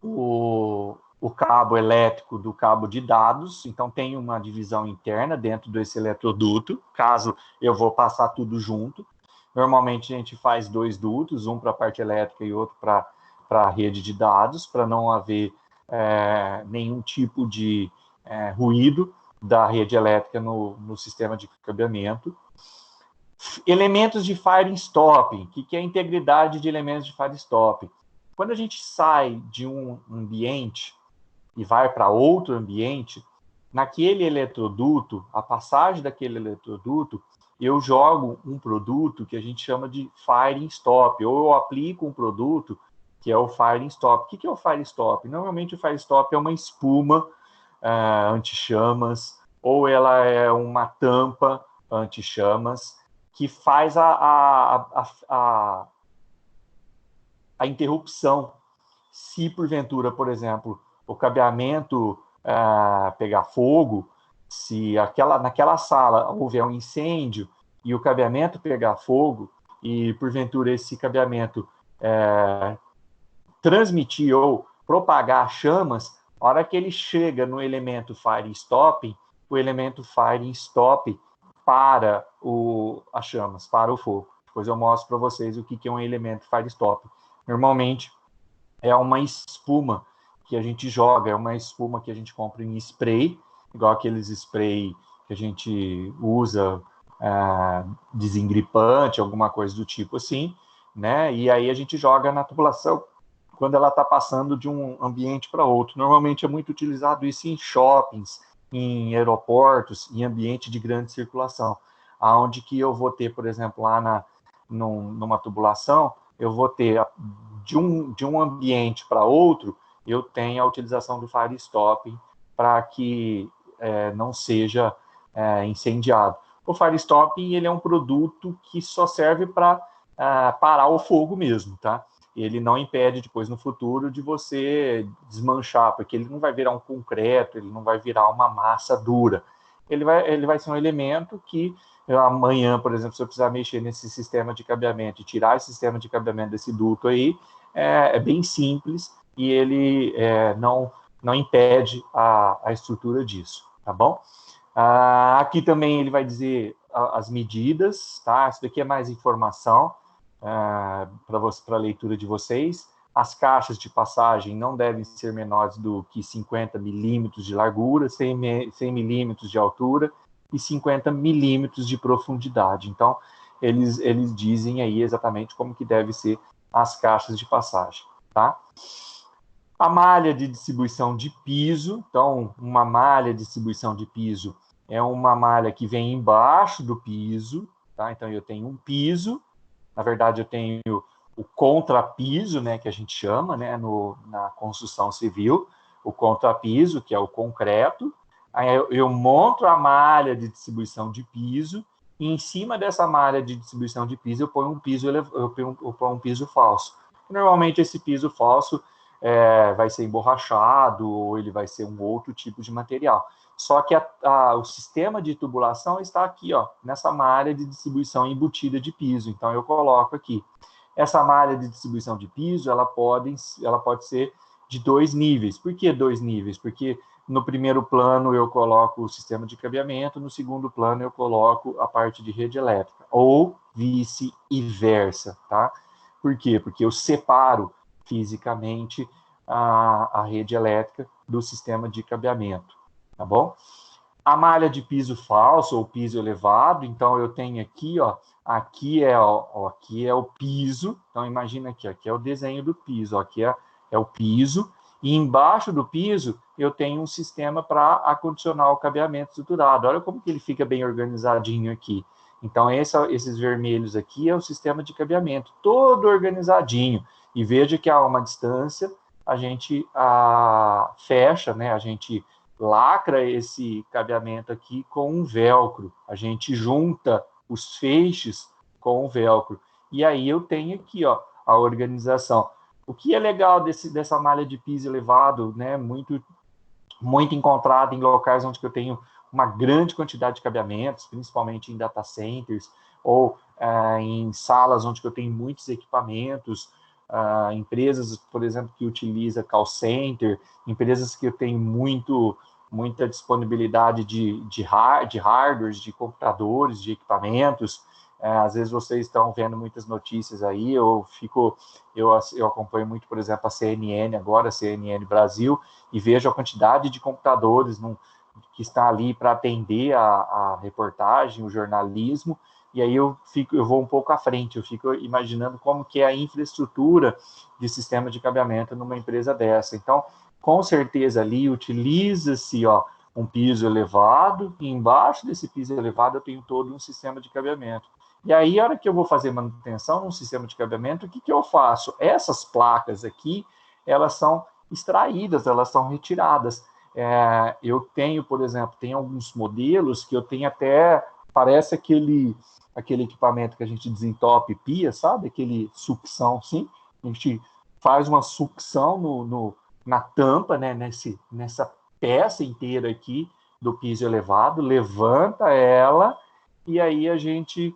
o cabo elétrico do cabo de dados. Então, tem uma divisão interna dentro desse eletroduto, caso eu vou passar tudo junto. Normalmente, a gente faz 2 dutos, um para a parte elétrica e outro para a rede de dados, para não haver nenhum tipo de ruído da rede elétrica no sistema de cabeamento. Elementos de firing stopping. O que é a integridade de elementos de firing stopping? Quando a gente sai de um ambiente e vai para outro ambiente, naquele eletroduto, a passagem daquele eletroduto, eu jogo um produto que a gente chama de firing stop, ou eu aplico um produto que é o firing stop. O que é o firing stop? Normalmente o firing stop é uma espuma anti-chamas, ou ela é uma tampa anti-chamas, que faz a interrupção. Se porventura, por exemplo, o cabeamento pegar fogo, se naquela sala houver um incêndio e o cabeamento pegar fogo, e porventura esse cabeamento transmitir ou propagar chamas, a hora que ele chega no elemento fire stopping, o elemento fire stop para as chamas, para o fogo. Depois eu mostro para vocês o que é um elemento fire stop. Normalmente é uma espuma que a gente joga, é uma espuma que a gente compra em spray, igual aqueles spray que a gente usa desengripante, alguma coisa do tipo assim, né? E aí a gente joga na tubulação quando ela está passando de um ambiente para outro. Normalmente é muito utilizado isso em shoppings, em aeroportos, em ambiente de grande circulação, aonde que eu vou ter, por exemplo, lá numa tubulação, eu vou ter de um ambiente para outro, eu tenho a utilização do fire stopping para que não seja incendiado. O fire stopping ele é um produto que só serve para parar o fogo mesmo, tá? Ele não impede depois no futuro de você desmanchar, porque ele não vai virar um concreto, ele não vai virar uma massa dura. Ele vai ser um elemento que amanhã, por exemplo, se eu precisar mexer nesse sistema de cabeamento e tirar esse sistema de cabeamento desse duto aí, é bem simples e ele não impede a estrutura disso, tá bom? Aqui também ele vai dizer as medidas, tá? Isso daqui é mais informação para a leitura de vocês. As caixas de passagem não devem ser menores do que 50 milímetros de largura, 100 milímetros de altura e 50 milímetros de profundidade. Então, eles dizem aí exatamente como que deve ser as caixas de passagem, tá? A malha de distribuição de piso, então, uma malha de distribuição de piso é uma malha que vem embaixo do piso, tá? Então, eu tenho um piso, na verdade, eu tenho o contrapiso, né, que a gente chama, né, na construção civil, o contrapiso, que é o concreto. Aí eu monto a malha de distribuição de piso, e em cima dessa malha de distribuição de piso eu ponho um piso falso. Normalmente esse piso falso vai ser emborrachado ou ele vai ser um outro tipo de material. Só que o sistema de tubulação está aqui, ó, nessa malha de distribuição embutida de piso. Então eu coloco aqui. Essa malha de distribuição de piso, ela pode ser de 2 níveis. Por que 2 níveis? Porque no primeiro plano eu coloco o sistema de cabeamento, no segundo plano eu coloco a parte de rede elétrica, ou vice-versa, tá? Por quê? Porque eu separo fisicamente a rede elétrica do sistema de cabeamento, tá bom? A malha de piso falso ou piso elevado, então eu tenho aqui, ó, aqui é o piso, então imagina aqui é o desenho do piso, ó, aqui é o piso, e embaixo do piso eu tenho um sistema para acondicionar o cabeamento estruturado. Olha como que ele fica bem organizadinho aqui. Então esses vermelhos aqui é o sistema de cabeamento, todo organizadinho. E veja que a uma distância a gente fecha, né? A gente lacra esse cabeamento aqui com um velcro. A gente junta os feixes com o velcro. E aí eu tenho aqui, ó, a organização. O que é legal dessa malha de piso elevado, né, muito encontrada em locais onde eu tenho uma grande quantidade de cabeamentos, principalmente em data centers, ou em salas onde eu tenho muitos equipamentos, empresas, por exemplo, que utiliza call center, empresas que eu tenho muita disponibilidade de hardwares, de computadores, de equipamentos. Às vezes vocês estão vendo muitas notícias aí, eu acompanho muito, por exemplo, a CNN agora, a CNN Brasil, e vejo a quantidade de computadores que está ali para atender a reportagem, o jornalismo, e aí eu vou um pouco à frente, eu fico imaginando como que é a infraestrutura de sistema de cabeamento numa empresa dessa. Então, com certeza ali utiliza-se, ó, um piso elevado, e embaixo desse piso elevado eu tenho todo um sistema de cabeamento. E aí, a hora que eu vou fazer manutenção num sistema de cabeamento, o que eu faço? Essas placas aqui, elas são extraídas, elas são retiradas. Eu tenho, por exemplo, tem alguns modelos que eu tenho até, parece aquele equipamento que a gente desentope pia, sabe? Aquele sucção, sim. A gente faz uma sucção na tampa, né? Nessa peça inteira aqui do piso elevado, levanta ela e aí a gente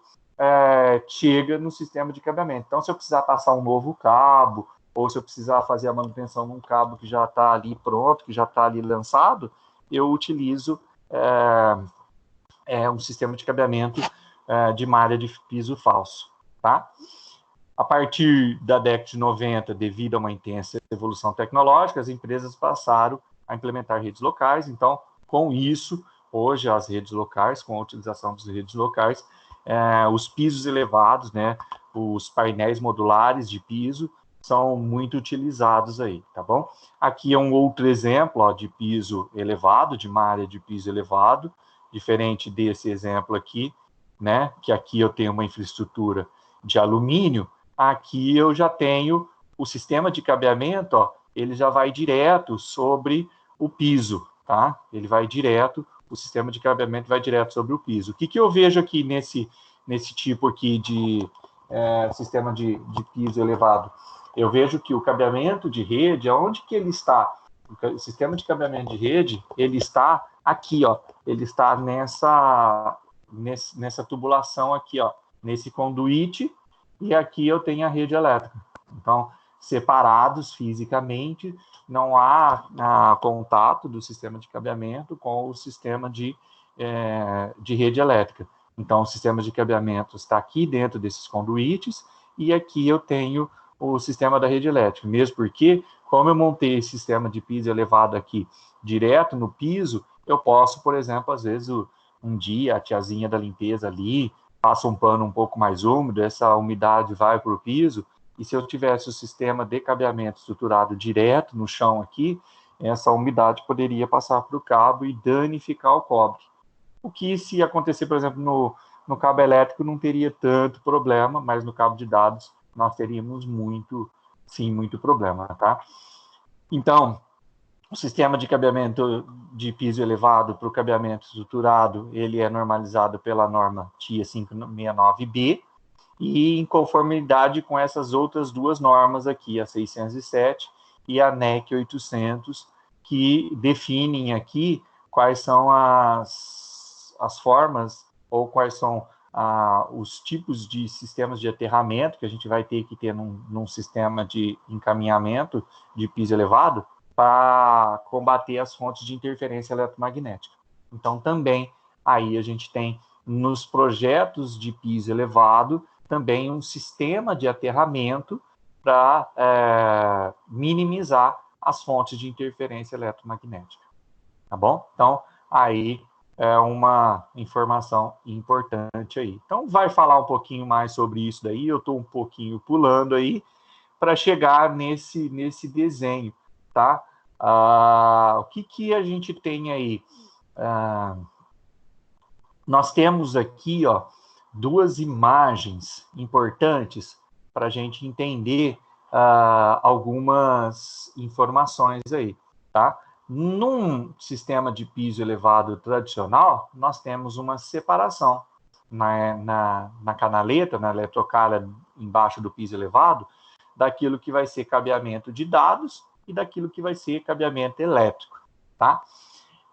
chega no sistema de cabeamento. Então, se eu precisar passar um novo cabo, ou se eu precisar fazer a manutenção num cabo que já está ali pronto, que já está ali lançado, eu utilizo um sistema de cabeamento de malha de piso falso, tá? A partir da década de 90, devido a uma intensa evolução tecnológica, as empresas passaram a implementar redes locais. Então, com isso, hoje as redes locais, com a utilização das redes locais, os pisos elevados, né, os painéis modulares de piso, são muito utilizados aí, tá bom? Aqui é um outro exemplo, ó, de piso elevado, de malha de piso elevado, diferente desse exemplo aqui, né, que aqui eu tenho uma infraestrutura de alumínio, aqui eu já tenho o sistema de cabeamento, ó, ele já vai direto sobre o piso, tá? Ele vai direto, o sistema de cabeamento vai direto sobre o piso. O que eu vejo aqui nesse tipo aqui de sistema de piso elevado? Eu vejo que o cabeamento de rede, aonde que ele está? O sistema de cabeamento de rede, ele está aqui, ó. Ele está nessa tubulação aqui, ó, nesse conduíte, e aqui eu tenho a rede elétrica. Então, separados fisicamente, não há contato do sistema de cabeamento com o sistema de rede elétrica. Então, o sistema de cabeamento está aqui dentro desses conduítes, e aqui eu tenho o sistema da rede elétrica, mesmo porque, como eu montei esse sistema de piso elevado aqui direto no piso, eu posso, por exemplo, às vezes um dia, a tiazinha da limpeza ali passa um pano um pouco mais úmido, essa umidade vai para o piso, e se eu tivesse o sistema de cabeamento estruturado direto no chão aqui, essa umidade poderia passar para o cabo e danificar o cobre. O que, se acontecer, por exemplo, no cabo elétrico, não teria tanto problema, mas no cabo de dados nós teríamos muito problema, tá? Então, o sistema de cabeamento de piso elevado para o cabeamento estruturado, ele é normalizado pela norma TIA 569B, e em conformidade com essas outras duas normas aqui, a 607 e a NEC 800, que definem aqui quais são as formas ou quais são os tipos de sistemas de aterramento que a gente vai ter que ter num sistema de encaminhamento de piso elevado para combater as fontes de interferência eletromagnética. Então, também aí a gente tem nos projetos de piso elevado também um sistema de aterramento para minimizar as fontes de interferência eletromagnética. Tá bom? Então, aí é uma informação importante aí. Então, vai falar um pouquinho mais sobre isso daí, eu estou um pouquinho pulando aí para chegar nesse desenho, tá? O que a gente tem aí? Nós temos aqui, ó, duas imagens importantes para a gente entender algumas informações aí, tá? Num sistema de piso elevado tradicional, nós temos uma separação na canaleta, na eletrocalha embaixo do piso elevado, daquilo que vai ser cabeamento de dados e daquilo que vai ser cabeamento elétrico, tá?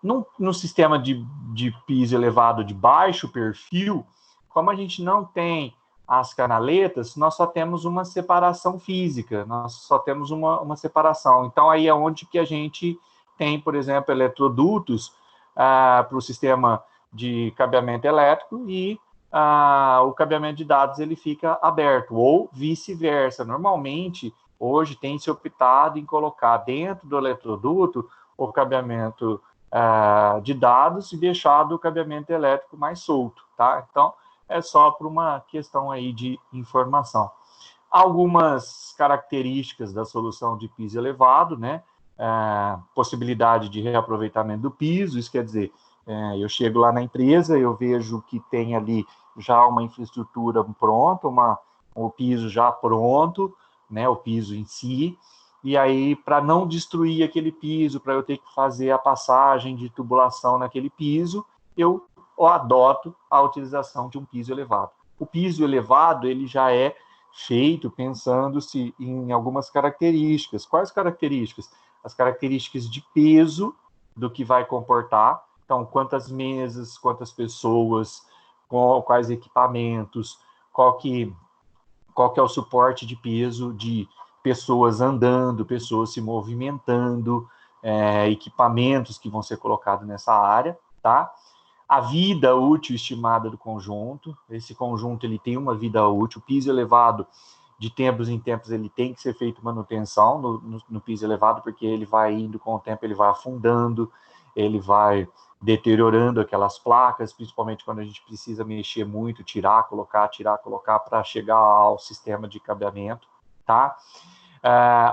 No sistema de piso elevado de baixo perfil, como a gente não tem as canaletas, nós só temos uma separação física, nós só temos uma separação. Então, aí é onde que a gente tem, por exemplo, eletrodutos para o sistema de cabeamento elétrico e o cabeamento de dados ele fica aberto, ou vice-versa. Normalmente, hoje tem se optado em colocar dentro do eletroduto o cabeamento de dados e deixado o cabeamento elétrico mais solto, tá? Então, é só por uma questão aí de informação. Algumas características da solução de piso elevado, né? Possibilidade de reaproveitamento do piso, isso quer dizer, eu chego lá na empresa, eu vejo que tem ali já uma infraestrutura pronta, o piso já pronto, né? O piso em si, e aí, para não destruir aquele piso, para eu ter que fazer a passagem de tubulação naquele piso, eu adoto a utilização de um piso elevado. O piso elevado, ele já é feito pensando-se em algumas características. Quais características? As características de peso do que vai comportar. Então, quantas mesas, quantas pessoas, quais equipamentos, qual que é o suporte de peso de pessoas andando, pessoas se movimentando, equipamentos que vão ser colocados nessa área, tá? A vida útil estimada do conjunto, esse conjunto ele tem uma vida útil, o piso elevado, de tempos em tempos, ele tem que ser feito manutenção no piso elevado, porque ele vai indo com o tempo, ele vai afundando, ele vai deteriorando aquelas placas, principalmente quando a gente precisa mexer muito, tirar, colocar, para chegar ao sistema de cabeamento, tá?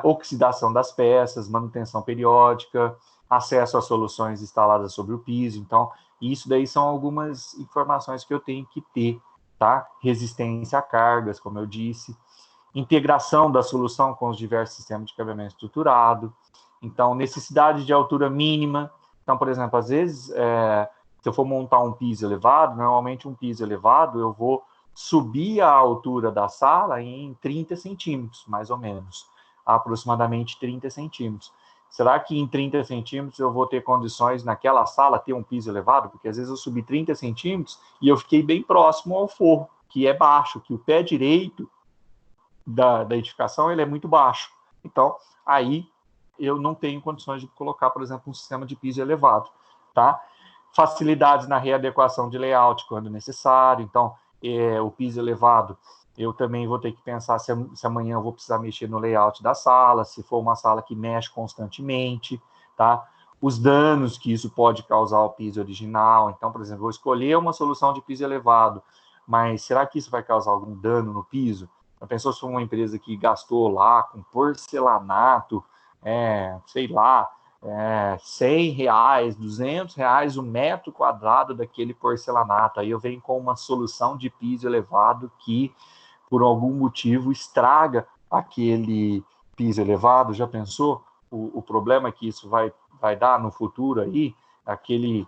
Oxidação das peças, manutenção periódica, acesso às soluções instaladas sobre o piso. Então, isso daí são algumas informações que eu tenho que ter, tá? Resistência a cargas, como eu disse, integração da solução com os diversos sistemas de cabeamento estruturado. Então, necessidade de altura mínima. Então, por exemplo, às vezes, se eu for montar um piso elevado, normalmente um piso elevado, eu vou subir a altura da sala em 30 centímetros, mais ou menos, aproximadamente 30 centímetros. Será que em 30 centímetros eu vou ter condições naquela sala ter um piso elevado? Porque às vezes eu subi 30 centímetros e eu fiquei bem próximo ao forro, que é baixo, que o pé direito da edificação ele é muito baixo. Então, aí eu não tenho condições de colocar, por exemplo, um sistema de piso elevado, tá? Facilidades na readequação de layout quando necessário. Então, o piso elevado, eu também vou ter que pensar se amanhã eu vou precisar mexer no layout da sala, se for uma sala que mexe constantemente, tá? os danos que isso pode causar ao piso original. Então, por exemplo, vou escolher uma solução de piso elevado, mas será que isso vai causar algum dano no piso? Já pensou se for uma empresa que gastou lá com porcelanato, sei lá, R$100, R$200 o metro quadrado daquele porcelanato. Aí eu venho com uma solução de piso elevado que, por algum motivo, estraga aquele piso elevado. Já pensou o problema que isso vai dar no futuro aí? Aquele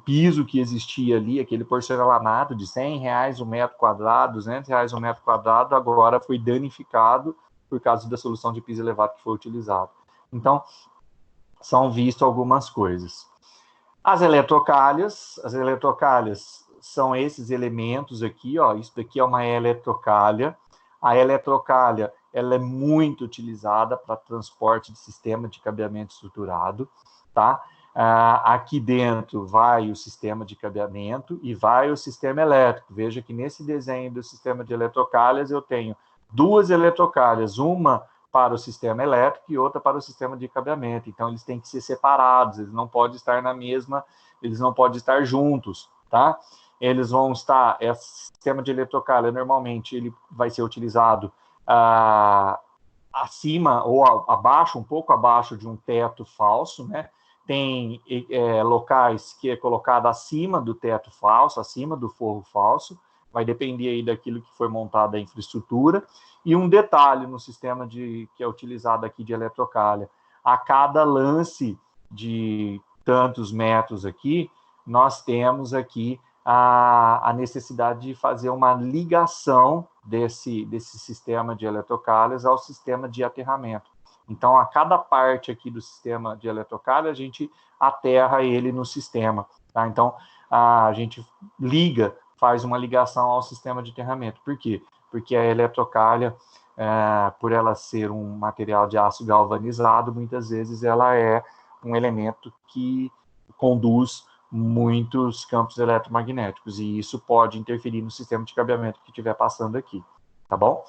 piso que existia ali, aquele porcelanato de R$100 o metro quadrado, R$200 o metro quadrado, agora foi danificado por causa da solução de piso elevado que foi utilizada. Então, são vistas algumas coisas. As eletrocalhas são esses elementos aqui, ó, isso daqui é uma eletrocalha. A eletrocalha, ela é muito utilizada para transporte de sistema de cabeamento estruturado, tá? Aqui dentro vai o sistema de cabeamento e vai o sistema elétrico. Veja que nesse desenho do sistema de eletrocalhas eu tenho duas eletrocalhas, uma para o sistema elétrico e outra para o sistema de cabeamento. Então, eles têm que ser separados, eles não podem estar na mesma, eles não podem estar juntos, tá? Eles vão estar, esse sistema de eletrocalha, normalmente, ele vai ser utilizado acima ou abaixo, um pouco abaixo de um teto falso, né? Tem locais que é colocado acima do teto falso, acima do forro falso, vai depender aí daquilo que foi montada a infraestrutura. E um detalhe no sistema que é utilizado aqui de eletrocalha, a cada lance de tantos metros aqui, nós temos aqui a necessidade de fazer uma ligação desse sistema de eletrocalhas ao sistema de aterramento. Então, a cada parte aqui do sistema de eletrocalha, a gente aterra ele no sistema, tá? Então, a gente faz uma ligação ao sistema de aterramento. Por quê? Porque a eletrocalha, por ela ser um material de aço galvanizado, muitas vezes ela é um elemento que conduz muitos campos eletromagnéticos, e isso pode interferir no sistema de cabeamento que estiver passando aqui, tá bom?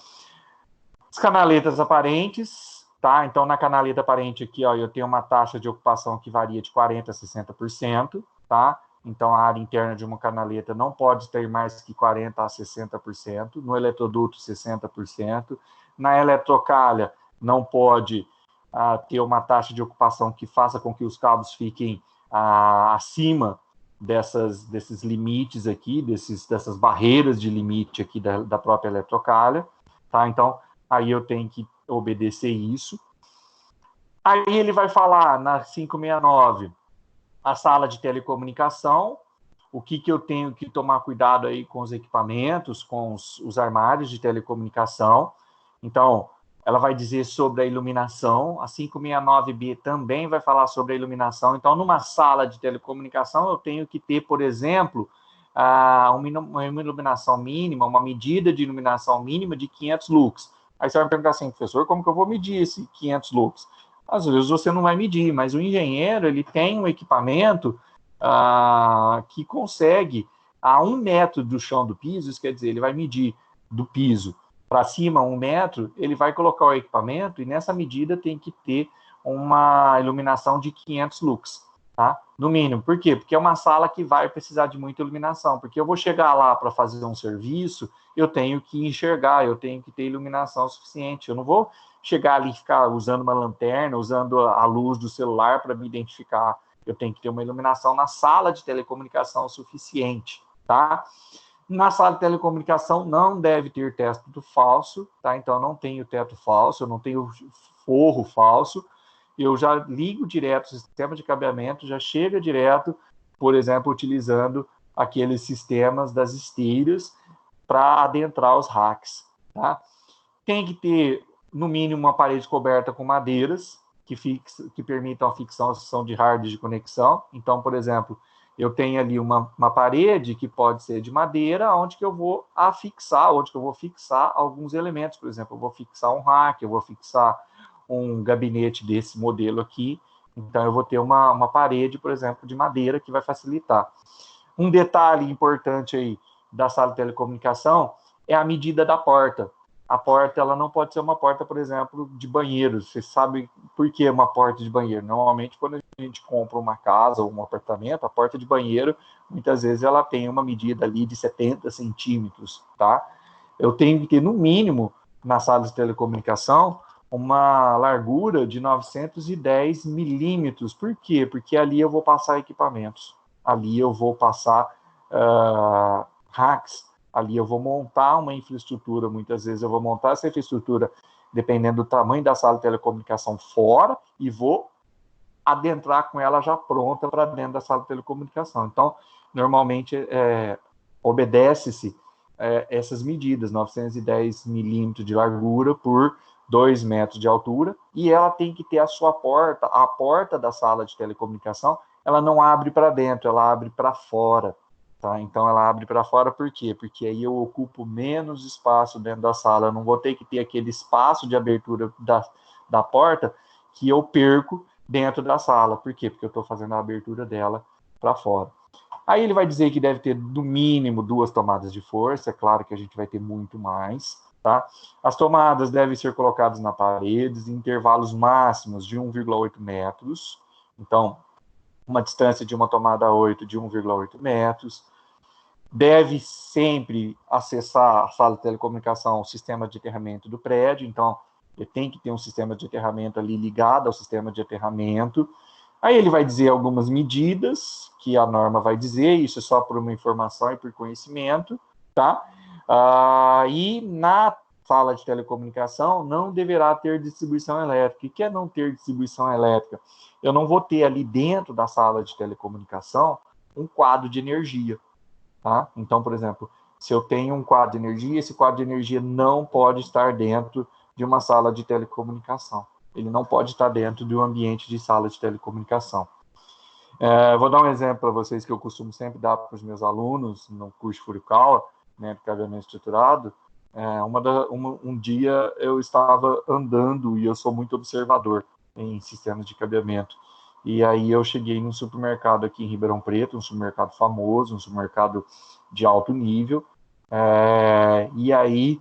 As canaletas aparentes, tá? Então, na canaleta aparente aqui, ó, eu tenho uma taxa de ocupação que varia de 40% a 60%, tá? Então, a área interna de uma canaleta não pode ter mais que 40% a 60%. No eletroduto, 60%. Na eletrocalha, não pode ter uma taxa de ocupação que faça com que os cabos fiquem acima desses limites aqui, dessas barreiras de limite aqui da própria eletrocalha. Tá? Então, aí eu tenho que obedecer isso. Aí ele vai falar na 569, a sala de telecomunicação, o que eu tenho que tomar cuidado aí com os equipamentos, com os armários de telecomunicação. Então, ela vai dizer sobre a iluminação, a 569B também vai falar sobre a iluminação. Então, numa sala de telecomunicação, eu tenho que ter, por exemplo, uma iluminação mínima, uma medida de iluminação mínima de 500 lux. Aí você vai me perguntar assim, professor, como que eu vou medir esse 500 lux? Às vezes você não vai medir, mas o engenheiro, ele tem um equipamento que consegue, a 1 metro do chão do piso, isso quer dizer, ele vai medir do piso para cima 1 metro, ele vai colocar o equipamento e nessa medida tem que ter uma iluminação de 500 lux, tá? No mínimo. Por quê? Porque é uma sala que vai precisar de muita iluminação, porque eu vou chegar lá para fazer um serviço, eu tenho que enxergar, eu tenho que ter iluminação suficiente, eu não vou chegar ali e ficar usando uma lanterna, usando a luz do celular para me identificar. Eu tenho que ter uma iluminação na sala de telecomunicação suficiente, tá? Na sala de telecomunicação não deve ter teto falso, tá? Então, eu não tenho teto falso, eu não tenho forro falso, eu já ligo direto o sistema de cabeamento, já chega direto, por exemplo, utilizando aqueles sistemas das esteiras para adentrar os racks, tá? Tem que ter, no mínimo, uma parede coberta com madeiras, que permitam a fixação de hardware de conexão. Então, por exemplo, eu tenho ali uma parede que pode ser de madeira, onde que eu vou fixar alguns elementos. Por exemplo, eu vou fixar um rack, eu vou fixar um gabinete desse modelo aqui. Então, eu vou ter uma parede, por exemplo, de madeira, que vai facilitar. Um detalhe importante aí da sala de telecomunicação é a medida da porta. a porta ela não pode ser uma porta, por exemplo, de banheiro. Você sabe por que uma porta de banheiro? Normalmente, quando a gente compra uma casa ou um apartamento, a porta de banheiro, muitas vezes, ela tem uma medida ali de 70 centímetros, tá? Eu tenho que ter, no mínimo, na sala de telecomunicação, uma largura de 910 milímetros. Por quê? Porque ali eu vou passar equipamentos. Ali eu vou passar racks. Ali eu vou montar uma infraestrutura. Muitas vezes eu vou montar essa infraestrutura, dependendo do tamanho da sala de telecomunicação, fora, e vou adentrar com ela já pronta para dentro da sala de telecomunicação. Então, normalmente, obedece-se essas medidas, 910 milímetros de largura por 2 metros de altura, e ela tem que ter a sua porta, a porta da sala de telecomunicação, ela não abre para dentro, ela abre para fora. Tá? Então, ela abre para fora por quê? Porque aí eu ocupo menos espaço dentro da sala, eu não vou ter que ter aquele espaço de abertura da porta que eu perco dentro da sala. Por quê? Porque eu estou fazendo a abertura dela para fora. Aí ele vai dizer que deve ter, no mínimo, 2 tomadas de força. É claro que a gente vai ter muito mais. Tá? As tomadas devem ser colocadas na parede em intervalos máximos de 1,8 metros. Então, uma distância de uma tomada 8 de 1,8 metros. Deve sempre acessar a sala de telecomunicação, o sistema de aterramento do prédio. Então, ele tem que ter um sistema de aterramento ali ligado ao sistema de aterramento. Aí ele vai dizer algumas medidas que a norma vai dizer, isso é só por uma informação e por conhecimento, tá? E na sala de telecomunicação não deverá ter distribuição elétrica. O que é não ter distribuição elétrica? Eu não vou ter ali dentro da sala de telecomunicação um quadro de energia, tá? Então, por exemplo, se eu tenho um quadro de energia, esse quadro de energia não pode estar dentro de uma sala de telecomunicação. Ele não pode estar dentro de um ambiente de sala de telecomunicação. Vou dar um exemplo para vocês que eu costumo sempre dar para os meus alunos no curso Furukawa, né, de cabeamento estruturado. Um dia eu estava andando, e eu sou muito observador em sistemas de cabeamento, e aí eu cheguei num supermercado aqui em Ribeirão Preto, um supermercado famoso, um supermercado de alto nível, e aí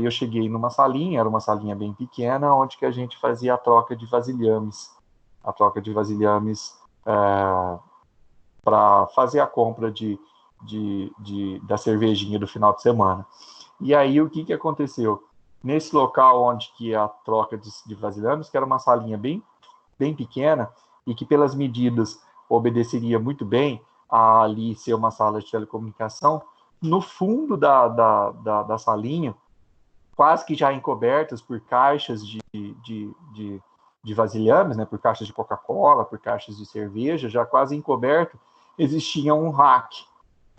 eu cheguei numa salinha, era uma salinha bem pequena, onde que a gente fazia a troca de vasilhames. A troca de vasilhames para fazer a compra da cervejinha do final de semana. E aí o que aconteceu? Nesse local onde que a troca de vasilhames, que era uma salinha bem, bem pequena, e que pelas medidas obedeceria muito bem a ali ser uma sala de telecomunicação, no fundo da salinha, quase que já encobertas por caixas de vasilhames, né, por caixas de Coca-Cola, por caixas de cerveja, já quase encoberto, existia um rack.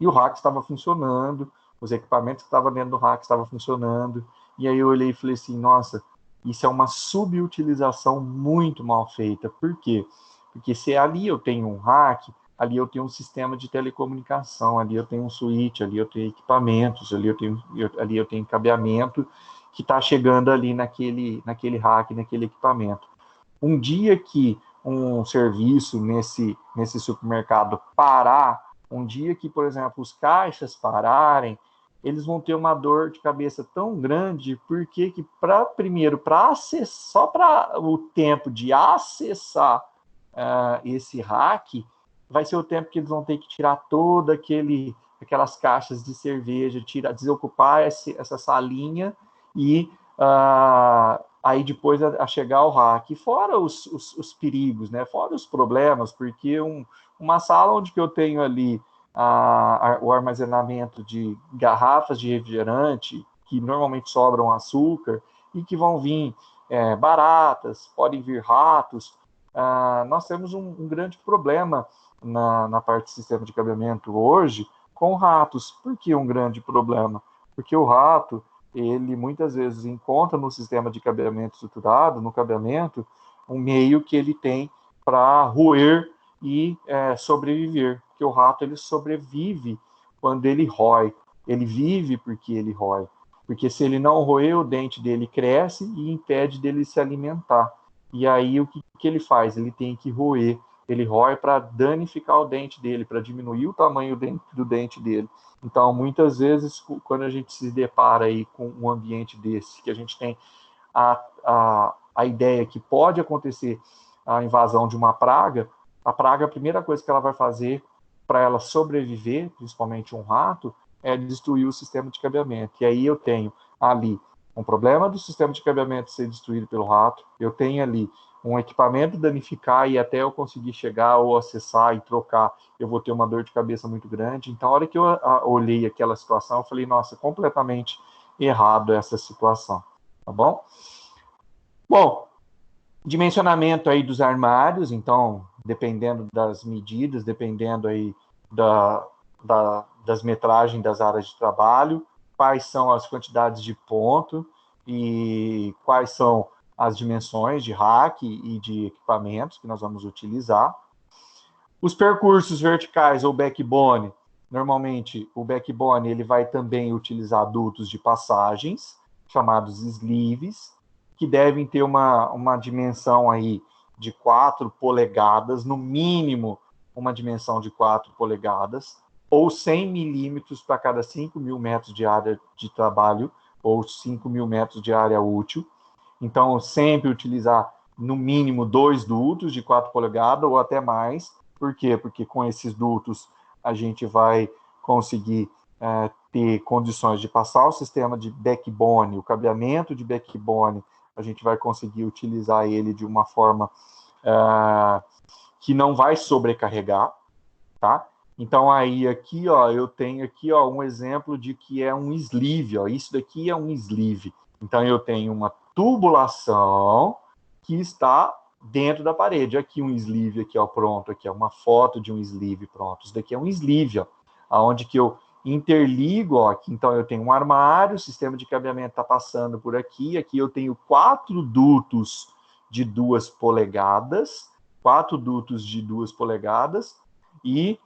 E o rack estava funcionando, os equipamentos que estavam dentro do rack estavam funcionando. E aí eu olhei e falei assim, nossa, isso é uma subutilização muito mal feita. Por quê? Porque se ali eu tenho um rack, ali eu tenho um sistema de telecomunicação, ali eu tenho um switch, ali eu tenho equipamentos, ali eu tenho cabeamento que está chegando ali naquele rack, naquele equipamento. Um dia que um serviço nesse supermercado parar, um dia que, por exemplo, os caixas pararem, eles vão ter uma dor de cabeça tão grande, porque que primeiro, só para o tempo de acessar esse rack, vai ser o tempo que eles vão ter que tirar aquelas caixas de cerveja, desocupar essa salinha e aí depois a chegar ao rack. Fora os perigos, né? Fora os problemas, porque uma sala onde que eu tenho ali o armazenamento de garrafas de refrigerante, que normalmente sobram açúcar, e que vão vir baratas, podem vir ratos, nós temos um grande problema na parte do sistema de cabeamento hoje com ratos. Por que um grande problema? Porque o rato, ele muitas vezes encontra no sistema de cabeamento estruturado, no cabeamento, um meio que ele tem para roer e sobreviver. Porque o rato, ele sobrevive quando ele rói. Ele vive porque ele rói. Porque se ele não roer, o dente dele cresce e impede dele se alimentar. E aí o que ele faz? Ele tem que roer. ele rói para danificar o dente dele, para diminuir o tamanho do dente dele. Então, muitas vezes, quando a gente se depara aí com um ambiente desse, que a gente tem a ideia que pode acontecer a invasão de uma praga, a praga, a primeira coisa que ela vai fazer para ela sobreviver, principalmente um rato, é destruir o sistema de cabeamento. E aí eu tenho ali um problema do sistema de cabeamento ser destruído pelo rato, eu tenho ali um equipamento danificar e até eu conseguir chegar ou acessar e trocar, eu vou ter uma dor de cabeça muito grande. Então, a hora que eu olhei aquela situação, eu falei, nossa, completamente errado essa situação, tá bom? Bom, dimensionamento aí dos armários, então, dependendo das medidas, dependendo aí das metragens das áreas de trabalho, quais são as quantidades de ponto e quais são as dimensões de rack e de equipamentos que nós vamos utilizar. Os percursos verticais ou backbone, normalmente o backbone ele vai também utilizar dutos de passagens, chamados sleeves, que devem ter uma dimensão aí de 4 polegadas, no mínimo uma dimensão de 4 polegadas, ou 100 milímetros para cada 5.000 metros de área de trabalho, ou 5.000 metros de área útil. Então, sempre utilizar no mínimo 2 dutos de 4 polegadas ou até mais. Por quê? Porque com esses dutos a gente vai conseguir ter condições de passar o sistema de backbone, o cabeamento de backbone, a gente vai conseguir utilizar ele de uma forma que não vai sobrecarregar, tá? Então, aí, aqui, ó, eu tenho aqui, ó, um exemplo de que é um sleeve, ó. Isso daqui é um sleeve. Então, eu tenho uma tubulação que está dentro da parede. Aqui um sleeve, aqui, ó, pronto. Aqui é uma foto de um sleeve, pronto. Isso daqui é um sleeve, ó, onde que eu interligo, ó. Aqui, então, eu tenho um armário, o sistema de cabeamento está passando por aqui. Aqui eu tenho 4 dutos de 2 polegadas, 4 dutos de 2 polegadas e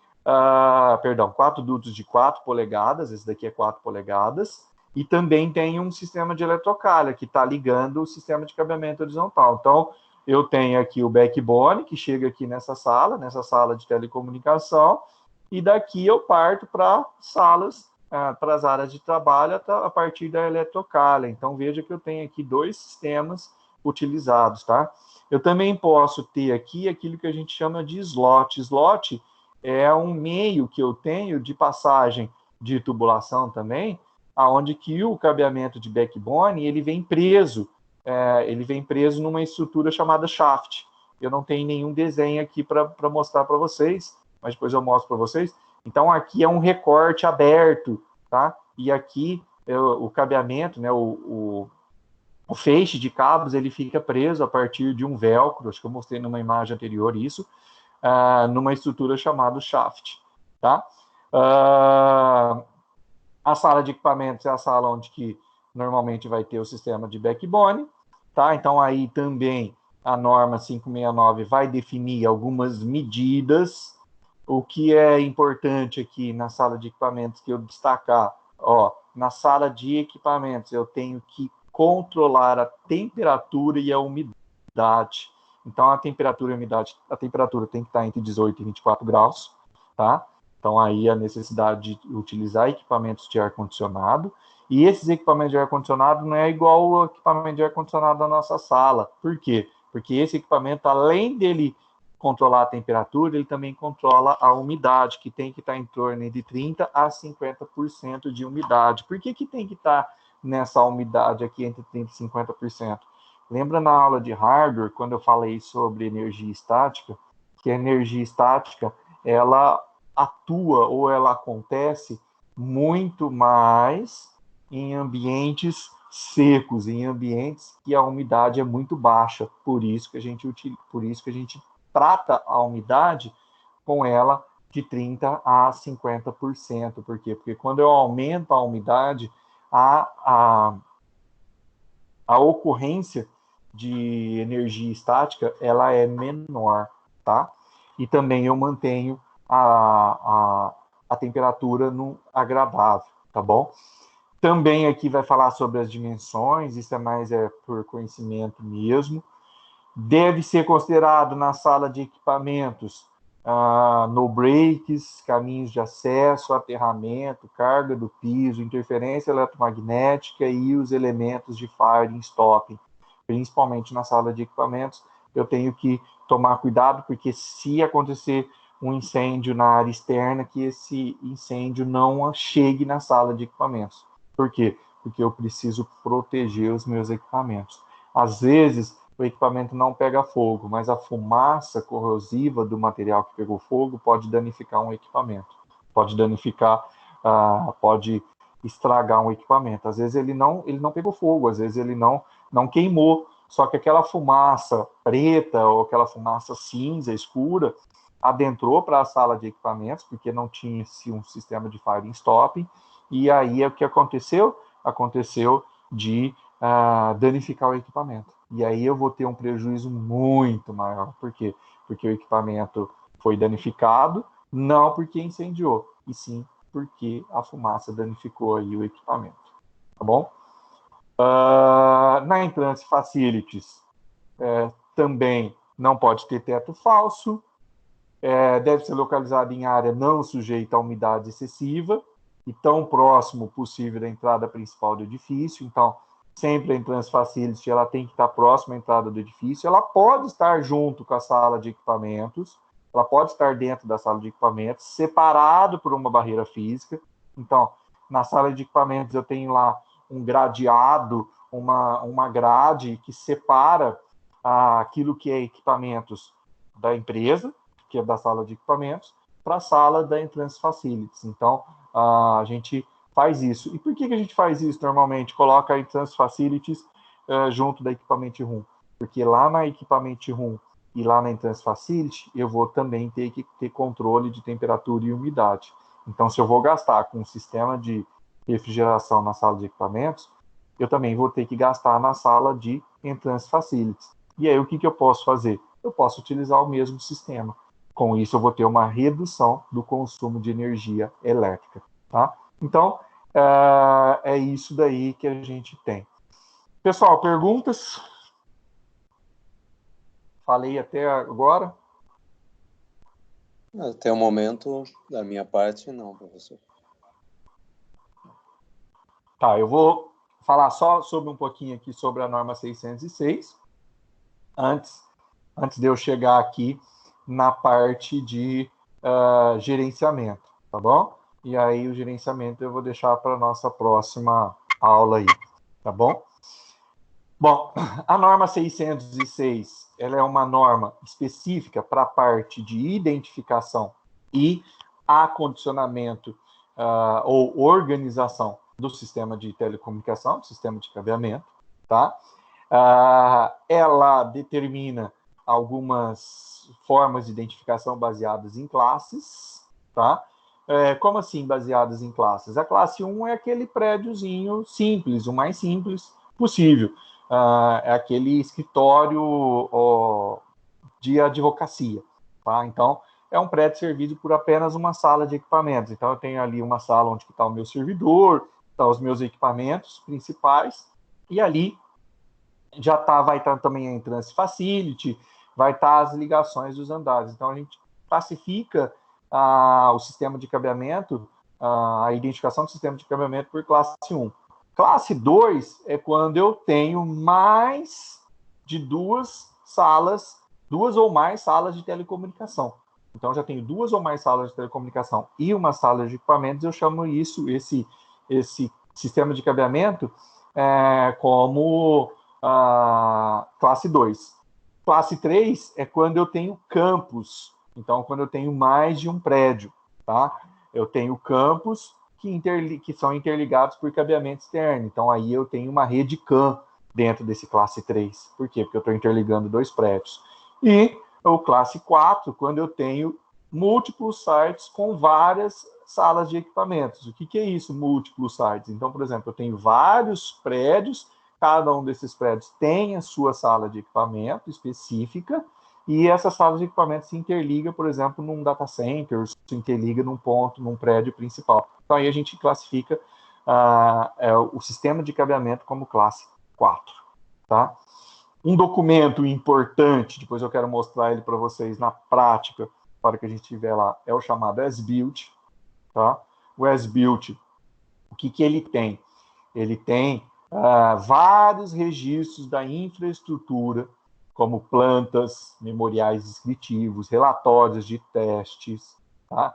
4 dutos de 4 polegadas, esse daqui é 4 polegadas, e também tem um sistema de eletrocalha, que está ligando o sistema de cabeamento horizontal. Então, eu tenho aqui o backbone, que chega aqui nessa sala de telecomunicação, e daqui eu parto para salas, para as áreas de trabalho, a partir da eletrocalha. Então, veja que eu tenho aqui 2 sistemas utilizados, tá? Eu também posso ter aqui aquilo que a gente chama de slot. Slot é um meio que eu tenho de passagem de tubulação também, aonde que o cabeamento de backbone ele vem preso numa estrutura chamada shaft. Eu não tenho nenhum desenho aqui para mostrar para vocês, mas depois eu mostro para vocês. Então, aqui é um recorte aberto, tá? E aqui o cabeamento, né, o feixe de cabos, ele fica preso a partir de um velcro, acho que eu mostrei numa imagem anterior isso, numa estrutura chamada shaft, tá? A sala de equipamentos é a sala onde que normalmente vai ter o sistema de backbone, tá? Então, aí também a norma 569 vai definir algumas medidas. O que é importante aqui na sala de equipamentos que eu destacar, ó, na sala de equipamentos eu tenho que controlar a temperatura e a umidade. Então, a temperatura e a umidade, a temperatura tem que estar entre 18 e 24 graus, tá? Então, aí a necessidade de utilizar equipamentos de ar-condicionado. E esses equipamentos de ar-condicionado não é igual ao equipamento de ar-condicionado da nossa sala. Por quê? Porque esse equipamento, além dele controlar a temperatura, ele também controla a umidade, que tem que estar em torno de 30% a 50% de umidade. Por que tem que estar nessa umidade aqui entre 30% e 50%? Lembra na aula de hardware, quando eu falei sobre energia estática, que a energia estática, ela atua ou ela acontece muito mais em ambientes secos, em ambientes que a umidade é muito baixa. Por isso que a gente trata a umidade com ela de 30% a 50%. Por quê? Porque quando eu aumento a umidade, a ocorrência de energia estática ela é menor, tá? E também eu mantenho a temperatura no agradável, tá bom? Também aqui vai falar sobre as dimensões, isso é mais por conhecimento mesmo. Deve ser considerado na sala de equipamentos no breaks, caminhos de acesso, aterramento, carga do piso, interferência eletromagnética e os elementos de firing stopping. Principalmente na sala de equipamentos, eu tenho que tomar cuidado, porque se acontecer um incêndio na área externa, que esse incêndio não chegue na sala de equipamentos. Por quê? Porque eu preciso proteger os meus equipamentos. Às vezes, o equipamento não pega fogo, mas a fumaça corrosiva do material que pegou fogo pode danificar um equipamento, pode danificar, pode estragar um equipamento. Às vezes ele não pegou fogo, às vezes ele não queimou, só que aquela fumaça preta ou aquela fumaça cinza escura adentrou para a sala de equipamentos, porque não tinha um sistema de firing stopping, e aí o que aconteceu? Aconteceu de danificar o equipamento. E aí eu vou ter um prejuízo muito maior. Por quê? Porque o equipamento foi danificado, não porque incendiou, e sim porque a fumaça danificou aí o equipamento. Tá bom? Na Entrance Facilities, também não pode ter teto falso, deve ser localizado em área não sujeita a umidade excessiva e tão próximo possível da entrada principal do edifício. Então, sempre a Entrance Facility ela tem que estar próxima à entrada do edifício. Ela pode estar junto com a sala de equipamentos, ela pode estar dentro da sala de equipamentos, separado por uma barreira física. Então, na sala de equipamentos eu tenho lá um gradeado, uma grade que separa aquilo que é equipamentos da empresa, que é da sala de equipamentos, para a sala da Entrance Facilities. Então, a gente faz isso. E por que a gente faz isso normalmente? Coloca a Entrance Facilities junto da Equipment Room. Porque lá na Equipment Room e lá na Entrance Facility, eu vou também ter que ter controle de temperatura e umidade. Então, se eu vou gastar com um sistema de refrigeração na sala de equipamentos, eu também vou ter que gastar na sala de Entrance Facilities. E aí, o que eu posso fazer? Eu posso utilizar o mesmo sistema. Com isso, eu vou ter uma redução do consumo de energia elétrica. Tá? Então, é isso daí que a gente tem. Pessoal, perguntas? Falei até agora? Até o momento, da minha parte, não, professor. Tá, eu vou falar só sobre um pouquinho aqui sobre a norma 606, antes de eu chegar aqui na parte de gerenciamento, tá bom? E aí o gerenciamento eu vou deixar para a nossa próxima aula aí, tá bom? Bom, a norma 606, ela é uma norma específica para a parte de identificação e acondicionamento ou organização do sistema de telecomunicação, do sistema de cabeamento, tá? Ela determina algumas formas de identificação baseadas em classes, tá? Como assim baseadas em classes? A classe 1 é aquele prédiozinho simples, o mais simples possível. É aquele escritório de advocacia, tá? Então, é um prédio servido por apenas uma sala de equipamentos. Então, eu tenho ali uma sala onde está o meu servidor, tá os meus equipamentos principais, e ali vai estar também a Entrance Facility, vai estar as ligações dos andares. Então, a gente classifica o sistema de cabeamento, a identificação do sistema de cabeamento por classe 1. Classe 2 é quando eu tenho mais de duas ou mais salas de telecomunicação. Então, eu já tenho duas ou mais salas de telecomunicação e uma sala de equipamentos, eu chamo esse sistema de cabeamento como classe 2. Classe 3 é quando eu tenho campos. Então, quando eu tenho mais de um prédio, tá? Eu tenho campos que são interligados por cabeamento externo. Então, aí eu tenho uma rede CAN dentro desse classe 3. Por quê? Porque eu estou interligando dois prédios. E o classe 4, quando eu tenho múltiplos sites com várias salas de equipamentos. O que é isso, múltiplos sites? Então, por exemplo, eu tenho vários prédios, cada um desses prédios tem a sua sala de equipamento específica, e essa sala de equipamento se interliga, por exemplo, num data center, se interliga num prédio principal. Então, aí a gente classifica o sistema de cabeamento como classe 4, tá? Um documento importante, depois eu quero mostrar ele para vocês na prática, para que a gente estiver lá, é o chamado as-built, tá? O as-built, o que ele tem? Ele tem vários registros da infraestrutura, como plantas, memoriais descritivos, relatórios de testes, tá?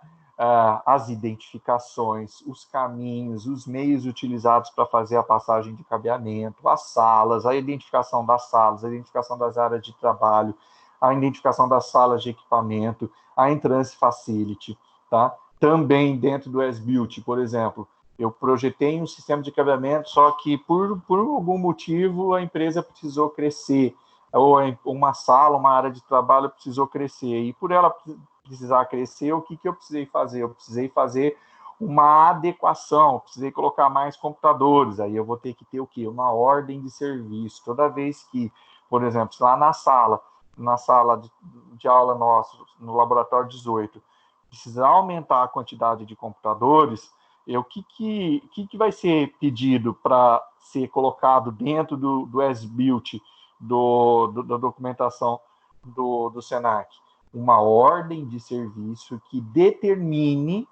As identificações, os caminhos, os meios utilizados para fazer a passagem de cabeamento, as salas, a identificação das salas, a identificação das áreas de trabalho, a identificação das salas de equipamento, a entrance facility, tá? Também dentro do as-built, por exemplo, eu projetei um sistema de cabeamento, só que por algum motivo a empresa precisou crescer, ou uma sala, uma área de trabalho precisou crescer, e por ela precisar crescer, o que eu precisei fazer? Eu precisei fazer uma adequação, precisei colocar mais computadores, aí eu vou ter que ter o quê? Uma ordem de serviço. Toda vez que, por exemplo, lá na sala de aula nossa, no laboratório 18, precisar aumentar a quantidade de computadores, o que vai ser pedido para ser colocado dentro do as-built, da documentação do SENAC? Uma ordem de serviço que determine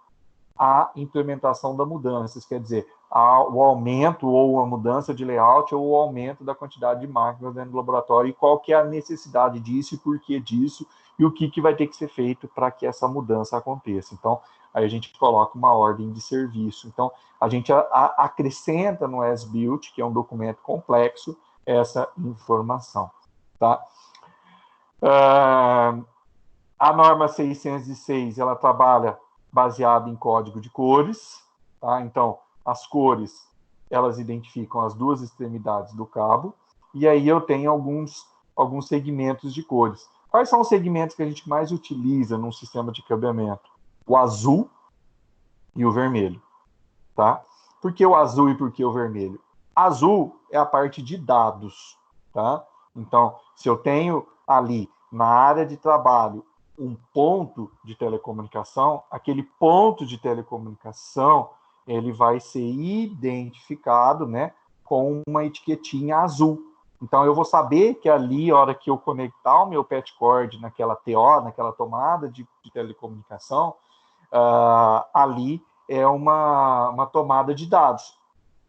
a implementação da mudança, quer dizer, o aumento ou a mudança de layout ou o aumento da quantidade de máquinas dentro do laboratório e qual que é a necessidade disso e por que disso e o que vai ter que ser feito para que essa mudança aconteça. Então, aí a gente coloca uma ordem de serviço. Então, a gente acrescenta no as-built, que é um documento complexo, essa informação, tá? A norma 606, ela trabalha baseada em código de cores, tá? Então, as cores, elas identificam as duas extremidades do cabo, e aí eu tenho alguns segmentos de cores. Quais são os segmentos que a gente mais utiliza num sistema de cabeamento? O azul e o vermelho, tá? Por que o azul e por que o vermelho? Azul é a parte de dados, tá? Então, se eu tenho ali na área de trabalho um ponto de telecomunicação, aquele ponto de telecomunicação, ele vai ser identificado, né, com uma etiquetinha azul. Então, eu vou saber que ali, a hora que eu conectar o meu patch cord naquela TO, naquela tomada de telecomunicação, ali é uma tomada de dados.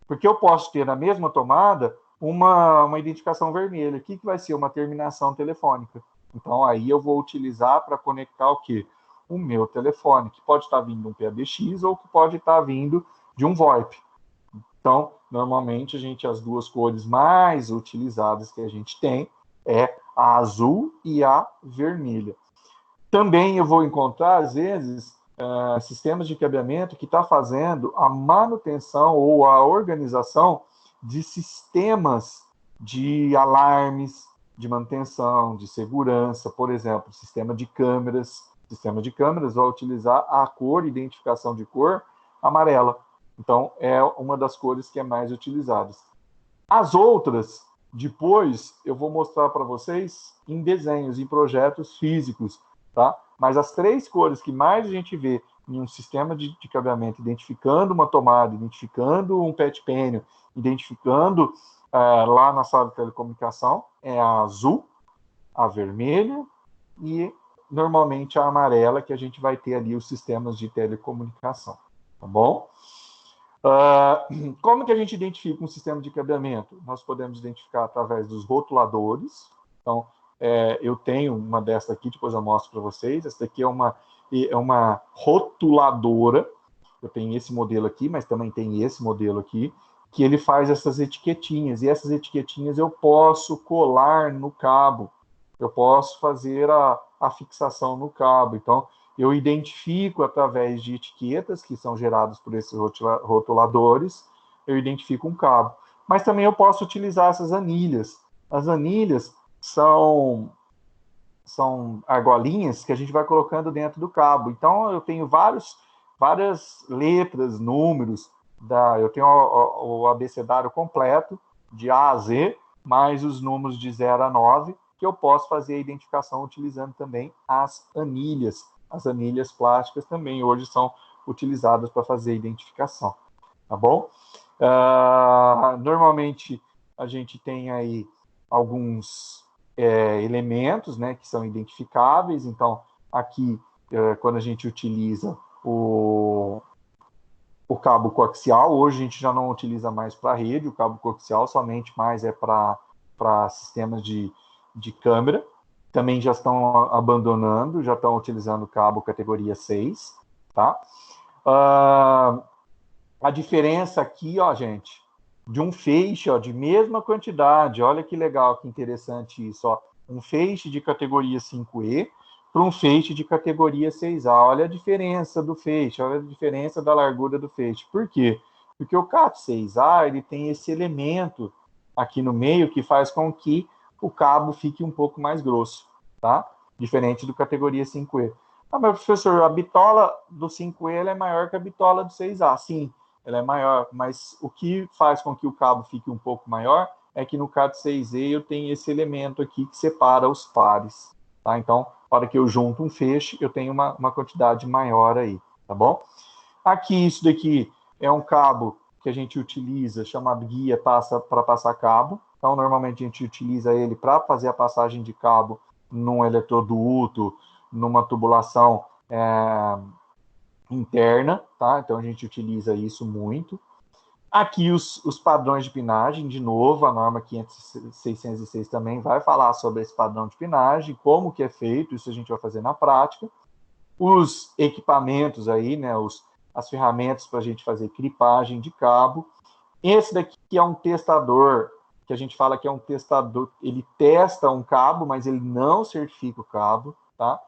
Porque eu posso ter na mesma tomada uma identificação vermelha. O que vai ser? Uma terminação telefônica. Então, aí eu vou utilizar para conectar o quê? O meu telefone, que pode estar vindo de um PBX ou que pode estar vindo de um VoIP. Então, normalmente, as duas cores mais utilizadas que a gente tem é a azul e a vermelha. Também eu vou encontrar, às vezes, sistemas de cabeamento que está fazendo a manutenção ou a organização de sistemas de alarmes, de manutenção, de segurança, por exemplo, sistema de câmeras. O sistema de câmeras vai utilizar a cor, identificação de cor amarela. Então, é uma das cores que é mais utilizada. As outras, depois, eu vou mostrar para vocês em desenhos, em projetos físicos, tá? Mas as três cores que mais a gente vê em um sistema de cabeamento, identificando uma tomada, identificando um patch panel, identificando lá na sala de telecomunicação, é a azul, a vermelha e, normalmente, a amarela, que a gente vai ter ali os sistemas de telecomunicação, tá bom? Como que a gente identifica um sistema de cabeamento? Nós podemos identificar através dos rotuladores. Então, eu tenho uma dessa aqui, depois eu mostro para vocês. Essa daqui é uma rotuladora. Eu tenho esse modelo aqui, mas também tem esse modelo aqui, que ele faz essas etiquetinhas. E essas etiquetinhas eu posso colar no cabo. Eu posso fazer a fixação no cabo. Então, eu identifico através de etiquetas que são geradas por esses rotuladores, eu identifico um cabo. Mas também eu posso utilizar essas anilhas. As anilhas são argolinhas que a gente vai colocando dentro do cabo. Então, eu tenho várias letras, números, eu tenho o abecedário completo, de A a Z, mais os números de 0 a 9, que eu posso fazer a identificação utilizando também as anilhas. As anilhas plásticas também hoje são utilizadas para fazer identificação, tá bom? Normalmente a gente tem aí alguns elementos, né, que são identificáveis. Então, aqui, quando a gente utiliza o cabo coaxial, hoje a gente já não utiliza mais para rede, o cabo coaxial somente mais é para sistemas de câmera. Também já estão abandonando, já estão utilizando cabo categoria 6, tá? A diferença aqui, ó, gente, de um feixe, ó, de mesma quantidade, olha que legal, que interessante isso, ó, um feixe de categoria 5E para um feixe de categoria 6A. Olha a diferença do feixe, olha a diferença da largura do feixe. Por quê? Porque o CAT 6A, ele tem esse elemento aqui no meio que faz com que o cabo fique um pouco mais grosso, tá? Diferente do categoria 5E. Ah, mas professor, a bitola do 5E ela é maior que a bitola do 6A. Sim, ela é maior, mas o que faz com que o cabo fique um pouco maior é que no CAT 6E eu tenho esse elemento aqui que separa os pares, tá? Então, na hora que eu junto um feixe, eu tenho uma quantidade maior aí, tá bom? Aqui, isso daqui é um cabo que a gente utiliza, chamado guia para passar cabo. Então, normalmente a gente utiliza ele para fazer a passagem de cabo num eletroduto, numa tubulação interna, tá? Então, a gente utiliza isso muito. Aqui os padrões de pinagem, de novo, a norma 606 também vai falar sobre esse padrão de pinagem, como que é feito, isso a gente vai fazer na prática. Os equipamentos aí, né, as ferramentas para a gente fazer clipagem de cabo. Esse daqui é um testador, que a gente fala que é um testador, ele testa um cabo, mas ele não certifica o cabo, tá?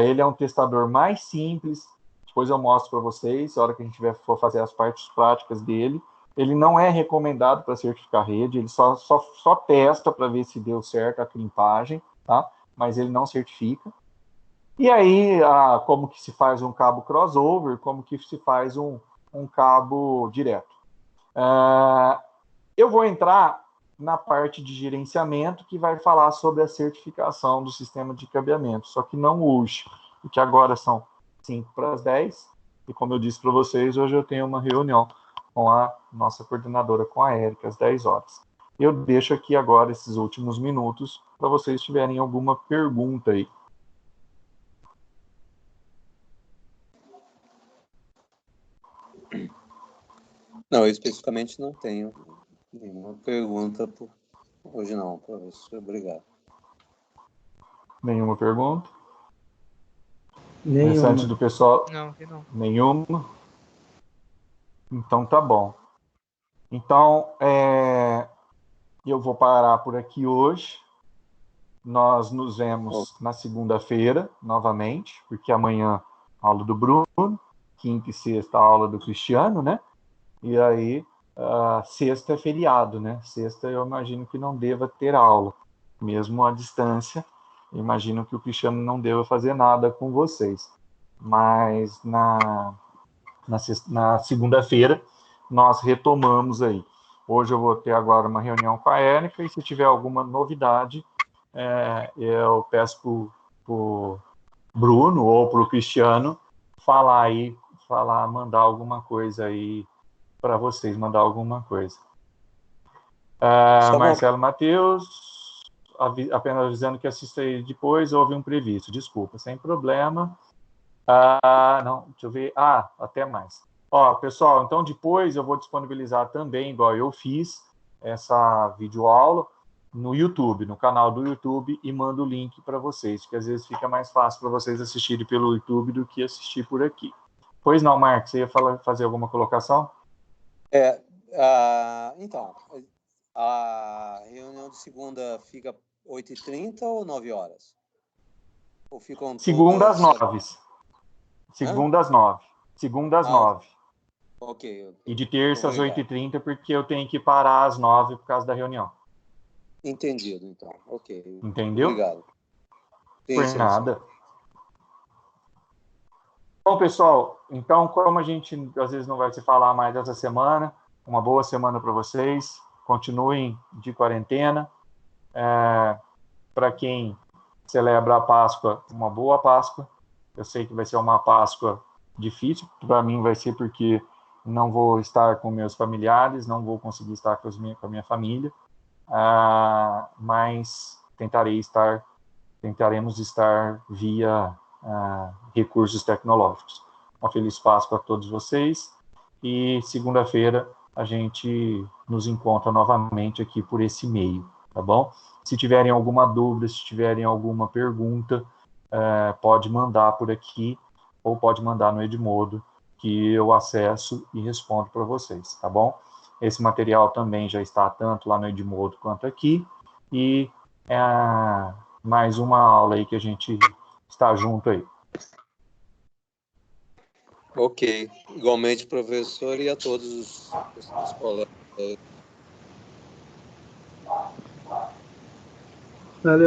Ele é um testador mais simples, depois eu mostro para vocês, na hora que a gente for fazer as partes práticas dele. Ele não é recomendado para certificar rede, ele só testa para ver se deu certo a clipagem, tá? Mas ele não certifica. E aí, como que se faz um cabo crossover, como que se faz um cabo direto. Eu vou entrar na parte de gerenciamento, que vai falar sobre a certificação do sistema de cabeamento, só que não hoje, porque agora são 5:10, e como eu disse para vocês, hoje eu tenho uma reunião com a nossa coordenadora, com a Érica, às 10 horas. Eu deixo aqui agora esses últimos minutos para vocês tiverem alguma pergunta aí. Não, eu especificamente não tenho nenhuma pergunta hoje não, professor. Obrigado. Nenhuma pergunta? Nenhuma. Restante do pessoal? Não, que não. Nenhuma? Então tá bom. Então, eu vou parar por aqui hoje. Nós nos vemos na segunda-feira, novamente, porque amanhã aula do Bruno, quinta e sexta aula do Cristiano, né? E aí, sexta é feriado, né? Sexta eu imagino que não deva ter aula, mesmo à distância. Imagino que o Cristiano não deva fazer nada com vocês. Mas na segunda-feira nós retomamos aí. Hoje eu vou ter agora uma reunião com a Érica, e se tiver alguma novidade, eu peço para o Bruno ou para o Cristiano mandar alguma coisa aí para vocês, mandar alguma coisa. Marcelo Matheus, apenas avisando que assista aí depois, houve um previsto. Desculpa, sem problema. Não, deixa eu ver. Até mais. Pessoal, então depois eu vou disponibilizar também, igual eu fiz, essa videoaula no YouTube, no canal do YouTube, e mando o link para vocês, que às vezes fica mais fácil para vocês assistirem pelo YouTube do que assistir por aqui. Pois não, Marcos, você ia fazer alguma colocação? Então, a reunião de segunda fica 8h30 ou 9 horas? Ou ficam segunda às 9. Segunda às 9. Segunda às 9. Ok. E de terça às 8h30, porque eu tenho que parar às 9 por causa da reunião. Entendido, então. Ok. Entendeu? Obrigado. Por nada. Bom, pessoal, então, como a gente às vezes não vai se falar mais essa semana, uma boa semana para vocês. Continuem de quarentena. Para quem celebra a Páscoa, uma boa Páscoa. Eu sei que vai ser uma Páscoa difícil, para mim vai ser porque não vou estar com meus familiares, não vou conseguir estar com a minha família, mas tentaremos estar via recursos tecnológicos. Uma feliz Páscoa a todos vocês e segunda-feira a gente nos encontra novamente aqui por esse meio, tá bom? Se tiverem alguma dúvida, se tiverem alguma pergunta, pode mandar por aqui ou pode mandar no Edmodo, que eu acesso e respondo para vocês, tá bom? Esse material também já está tanto lá no Edmodo quanto aqui, e mais uma aula aí que a gente está junto aí. Ok. Igualmente, professor, e a todos os colegas.